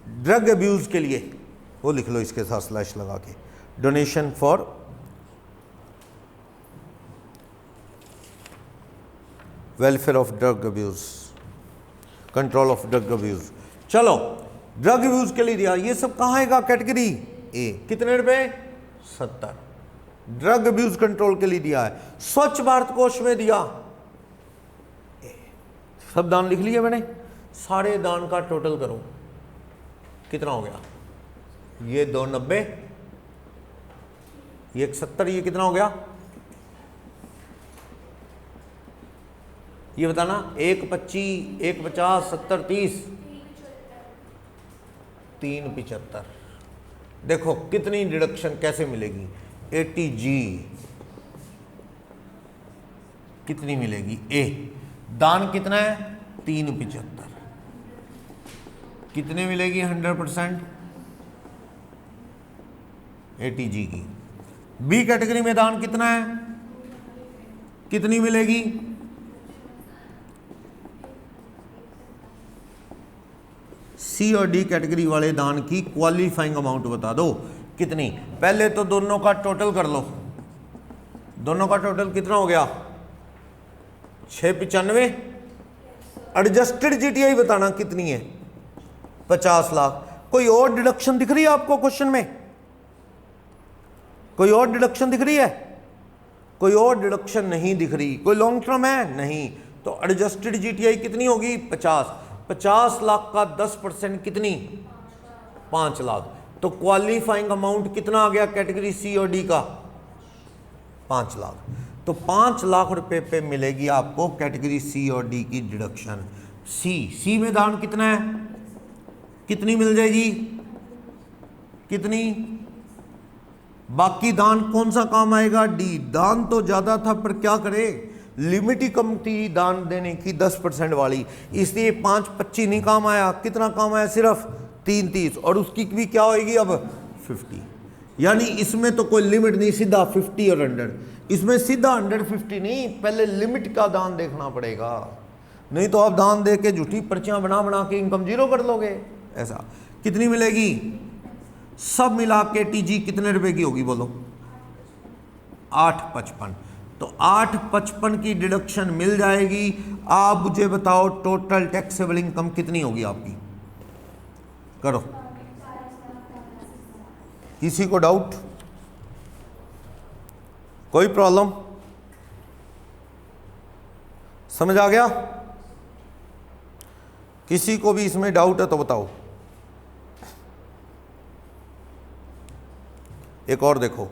ड्रग अब्यूज के लिए, वो लिख लो इसके साथ स्लैश लगा के, donation for welfare of drug abuse, control of drug abuse. चलो, ड्रग अब्यूज के लिए दिया, ये सब कहां आएगा? Category A. कितने रुपए? 70। ड्रग अब्यूज कंट्रोल के लिए दिया है, स्वच्छ भारत कोष में दिया। सब दान लिख लिए मैंने, सारे दान का टोटल करो कितना हो गया, ये 290, ये 170, ये कितना हो गया, ये बताना, 125, 150, 70, 30, 375। देखो कितनी डिडक्शन कैसे मिलेगी, 80G कितनी मिलेगी, ए दान कितना है 375, कितने मिलेगी 100% 80G की। बी कैटेगरी में दान कितना है, कितनी मिलेगी, सी और डी कैटेगरी वाले दान की क्वालिफाइंग अमाउंट बता दो कितनी। पहले तो दोनों का टोटल कर लो, दोनों का टोटल कितना हो गया 695। एडजस्टेड जीटीआई बताना कितनी है 50 लाख। कोई और डिडक्शन दिख रही है आपको क्वेश्चन में, कोई और डिडक्शन दिख रही है, कोई और डिडक्शन नहीं दिख रही, कोई लॉन्ग टर्म है नहीं, तो एडजस्टेड जीटीआई कितनी होगी 50। 50 लाख का 10% कितनी 5 लाख, तो क्वालिफाइंग अमाउंट कितना आ गया कैटेगरी सी और डी का 5 लाख। तो 5 लाख रुपए पे मिलेगी आपको कैटेगरी सी और डी की डिडक्शन। सी में दान कितना है, कितनी मिल जाएगी, कितनी, बाकी दान कौन सा काम आएगा, डी। दान तो ज्यादा था पर क्या करे, लिमिट ही कम थी दान देने की 10% वाली, इसलिए 5-25 नहीं काम आया, कितना काम आया सिर्फ 3-30, और उसकी भी क्या होगी अब 50। यानी इसमें तो कोई लिमिट नहीं, सीधा 50 और 100, इसमें सीधा 150 नहीं, पहले लिमिट का दान देखना पड़ेगा, नहीं तो आप दान दे के झूठी पर्चियां बना बना के इनकम जीरो कर लोगे। ऐसा कितनी मिलेगी, सब मिला के टीजी कितने रुपए की होगी बोलो, 855। तो 855 की डिडक्शन मिल जाएगी। आप मुझे बताओ टोटल टैक्सेबल इनकम कितनी होगी आपकी, करो। किसी को डाउट, कोई प्रॉब्लम, समझ आ गया, किसी को भी इसमें डाउट है तो बताओ। एक और देखो,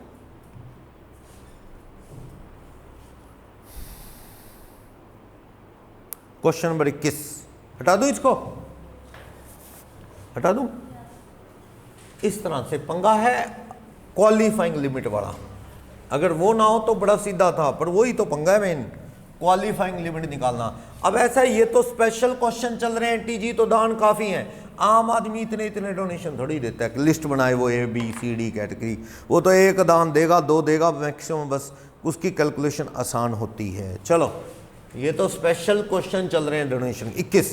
क्वेश्चन नंबर 21, हटा दूं इसको, हटा दूं। इस तरह से पंगा है क्वालिफाइंग लिमिट वाला, अगर वो ना हो तो बड़ा सीधा था, पर वही तो पंगा है मेन, क्वालिफाइंग लिमिट निकालना। अब ऐसा है, ये तो स्पेशल क्वेश्चन चल रहे हैं टीजी, तो दान काफी है, आम आदमी इतने इतने डोनेशन थोड़ी देता है, लिस्ट बनाए वो A B C D category, वो तो एक दान देगा, 2 देगा मैक्सिमम, बस उसकी कैलकुलेशन आसान होती है। चलो ये तो स्पेशल क्वेश्चन चल रहे हैं डोनेशन। 21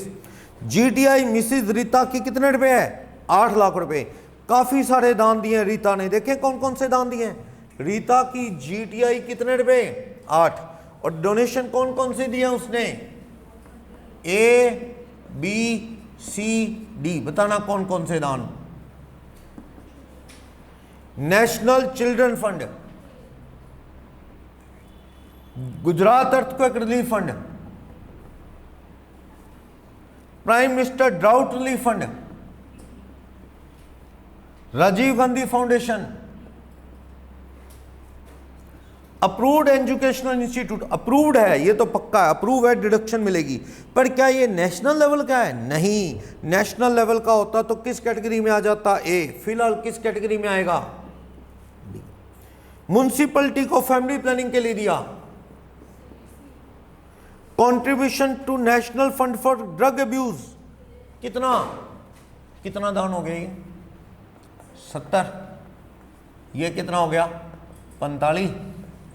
जीटीआई मिसिज रीता की कितने रुपए है, 8 लाख रुपए। काफी सारे दान दिए रीता ने, देखें कौन कौन से दान दिए। रीता की जीटीआई कितने रुपए 8, और डोनेशन कौन कौन से दिए उसने, ए बी सी डी, बताना कौन कौन से दान। National children fund, Gujarat earthquake relief fund, prime minister drought relief fund, Rajiv Gandhi foundation, approved educational institute. Approved है, ये तो पक्का है, अप्रूव है, डिडक्शन मिलेगी। पर क्या ये नेशनल लेवल का है, नहीं, नेशनल लेवल का होता तो किस कैटेगरी में आ जाता, ए, फिलहाल किस कैटेगरी में आएगा, बी। म्युनिसिपैलिटी को फैमिली प्लानिंग के लिए दिया, contribution to national fund for drug abuse, कितना कितना दान हो गया, 70, ये कितना हो गया 45,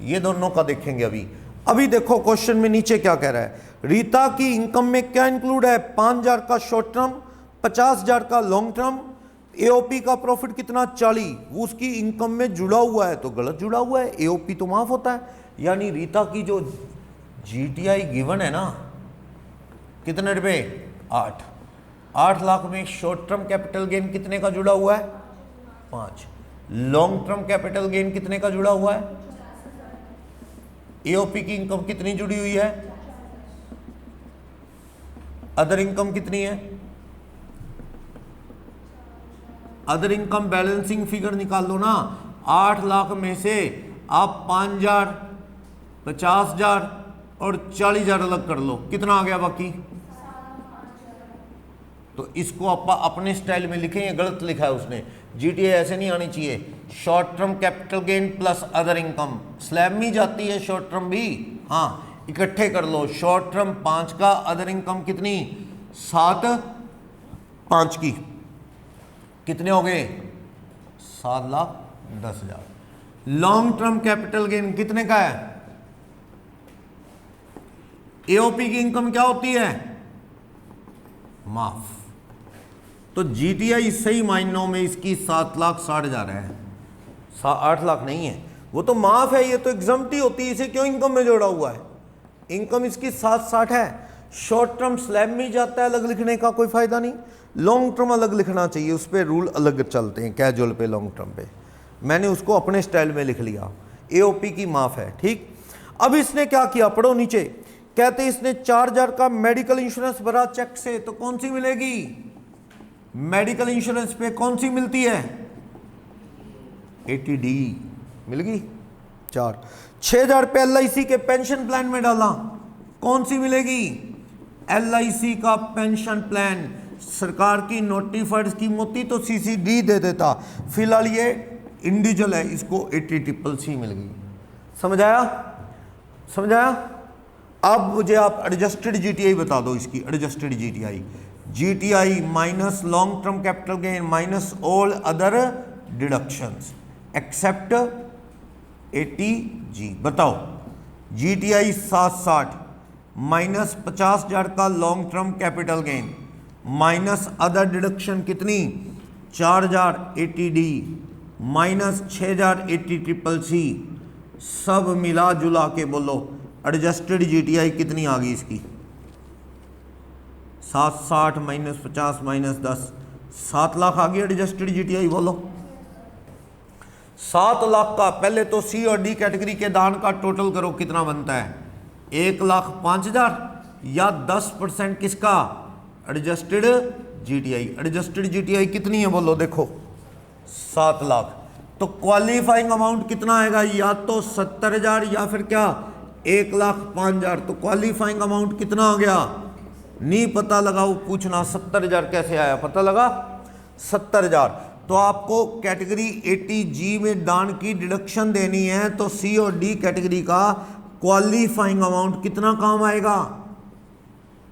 ये दोनों का देखेंगे अभी। अभी देखो क्वेश्चन में नीचे क्या कह रहा है, रीता की इनकम में क्या इंक्लूड है, 5000 का शॉर्ट टर्म, 50,000 का लॉन्ग टर्म, एओपी का प्रॉफिट कितना 40, वो उसकी इनकम में जुड़ा हुआ है, तो गलत जुड़ा हुआ है, एओपी तो माफ होता है। यानी रीता की जो जीटीआई गिवन है ना, कितने रुपए 8 लाख में शॉर्ट टर्म कैपिटल गेन कितने का जुड़ा हुआ है 5, लॉन्ग टर्म कैपिटल गेन कितने का जुड़ा हुआ है एओपी की इनकम कितनी जुड़ी हुई है, अदर इनकम कितनी है, अदर इनकम बैलेंसिंग फिगर निकाल लो ना। 8 लाख में से आप 5,000, 50,000 और 40,000 अलग कर लो, कितना आ गया बाकी। तो इसको आप अपने स्टाइल में लिखें, ये गलत लिखा है उसने, जीटीए ऐसे नहीं आनी चाहिए। Short term capital gain plus other income, slab में जाती है शॉर्ट टर्म भी, हाँ इकट्ठे कर लो। शॉर्ट टर्म 5 का, अदर इनकम कितनी 7, 5 की कितने हो गए 7,10,000। लॉन्ग टर्म कैपिटल गेन कितने का है, एओपी की इनकम क्या होती है, माफ। तो जीटीआई सही मायनों में इसकी 7,60,000 है, 8 लाख नहीं है, वो तो माफ है, ये तो एग्जम्प्टी होती है, इसे क्यों इनकम में जोड़ा हुआ है। इनकम इसकी 7,60 है। शॉर्ट टर्म स्लैब में जाता है, अलग लिखने का कोई फायदा नहीं। लॉन्ग टर्म अलग लिखना चाहिए, उस पर रूल अलग चलते हैं, कैजुअल पे, लॉन्ग टर्म पे। मैंने उसको अपने स्टाइल में लिख लिया, एओपी की माफ है, ठीक। अब इसने क्या किया, पढ़ो नीचे, कहते इसने 4,000 का मेडिकल इंश्योरेंस भरा चेक से, तो कौन सी मिलेगी, मेडिकल इंश्योरेंस पे कौन सी मिलती है, 80D मिल गई 4। 6,000 पे LIC के पेंशन प्लान में डाला, कौन सी मिलेगी, LIC का पेंशन प्लान। सरकार की नोटिफाइड स्कीम होती तो CCD दे देता, फिलहाल ये इंडिविजुअल है, इसको 80CCC मिल गई। समझ आया, समझ आया। अब मुझे आप एडजस्टेड जीटीआई बता दो, इसकी adjusted GTI, GTI minus long term capital gain minus all other deductions except 80G। बताओ जीटीआई 760 माइनस 50,000 का long term capital gain minus other deduction कितनी 4,000 80D माइनस 6,000 80CCC, सब मिला जुला के बोलो एडजस्टेड जीटीआई कितनी आ गई इसकी, 760 माइनस 50 माइनस 10, 7 लाख आ गई एडजस्टेड जीटीआई। बोलो 7 लाख का पहले तो सी और डी कैटेगरी के दान का टोटल करो कितना बनता है, 1,05,000 या 10% किसका, एडजस्टेड जीटीआई। एडजस्टेड जीटीआई कितनी है बोलो, देखो 7 लाख। तो क्वालिफाइंग अमाउंट कितना आएगा, या तो 70,000 या फिर क्या 1,05,000। तो क्वालिफाइंग अमाउंट कितना आ गया, नहीं पता लगा वो पूछना 70,000 कैसे आया, पता लगा 70,000। तो आपको कैटेगरी 80G में दान की डिडक्शन देनी है, तो सी और डी कैटेगरी का क्वालिफाइंग अमाउंट कितना काम आएगा,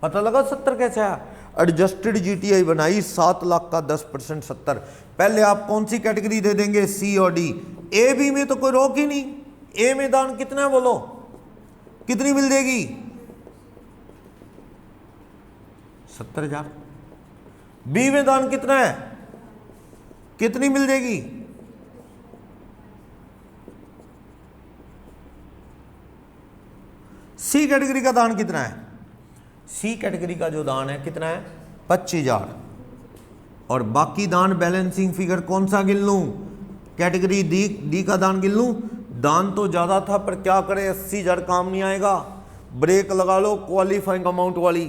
पता लगा 70 कैसे आया। एडजस्टेड जीटीआई बनाई 7 लाख का 10% 70। पहले आप कौन सी कैटेगरी दे देंगे, सी और डी। ए बी में तो कोई रोक ही नहीं, ए में दान कितना है बोलो, कितनी मिल जाएगी 70,000। बी में दान कितना है, कितनी मिल जाएगी, सी कैटेगरी का दान कितना है, सी कैटेगरी का जो दान है कितना है 25,000। और बाकी दान बैलेंसिंग फिगर कौन सा गिन लूं, कैटेगरी डी का दान गिन लूं। दान तो ज़्यादा था पर क्या करें, 80,000 काम नहीं आएगा, ब्रेक लगा लो क्वालिफाइंग अमाउंट वाली,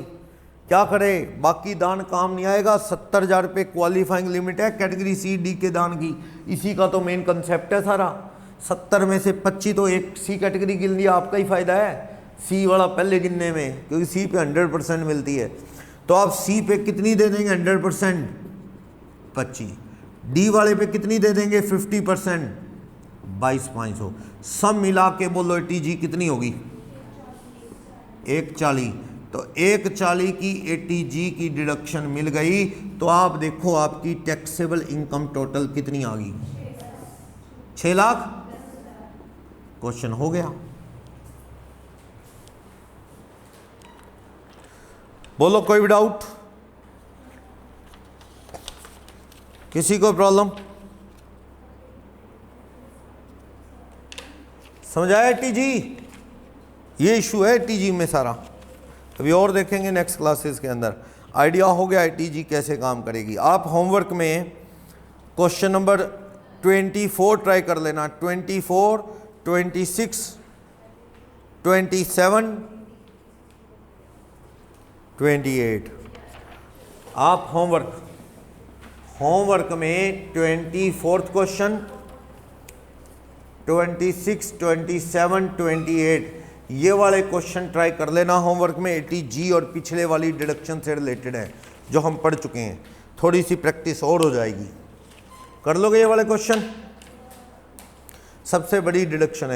क्या करें बाकी दान काम नहीं आएगा। 70,000 रुपये क्वालिफाइंग लिमिट है कैटेगरी सी डी के दान की, इसी का तो मेन कंसेप्ट है सारा। 70 में से 25 तो एक सी कैटेगरी गिन लिया, आपका ही फायदा है सी वाला पहले गिनने में, क्योंकि सी पे 100% मिलती है। तो आप सी पे कितनी दे देंगे 100%, 25। डी वाले पे कितनी दे देंगे 50%, 22,500। सब मिला के बोलो टीजी कितनी होगी 140। तो 140 की 80G की डिडक्शन मिल गई। तो आप देखो आपकी टैक्सेबल इनकम टोटल कितनी आ गई, 6 लाख। क्वेश्चन हो गया। बोलो कोई भी डाउट, किसी को प्रॉब्लम, समझ आया 80G, ये इशू है 80G में सारा। अभी और देखेंगे नेक्स्ट क्लासेस के अंदर, आइडिया हो गया 80G कैसे काम करेगी। आप होमवर्क में क्वेश्चन नंबर 24 ट्राई कर लेना, 24, 26 27, 28। आप होमवर्क में 24th क्वेश्चन, 26, 27, 28 ये वाले क्वेश्चन ट्राई कर लेना होमवर्क में। 80G और पिछले वाली डिडक्शन से रिलेटेड है जो हम पढ़ चुके हैं, थोड़ी सी प्रैक्टिस और हो जाएगी। कर लोगे ये वाले क्वेश्चन? सबसे बड़ी डिडक्शन है।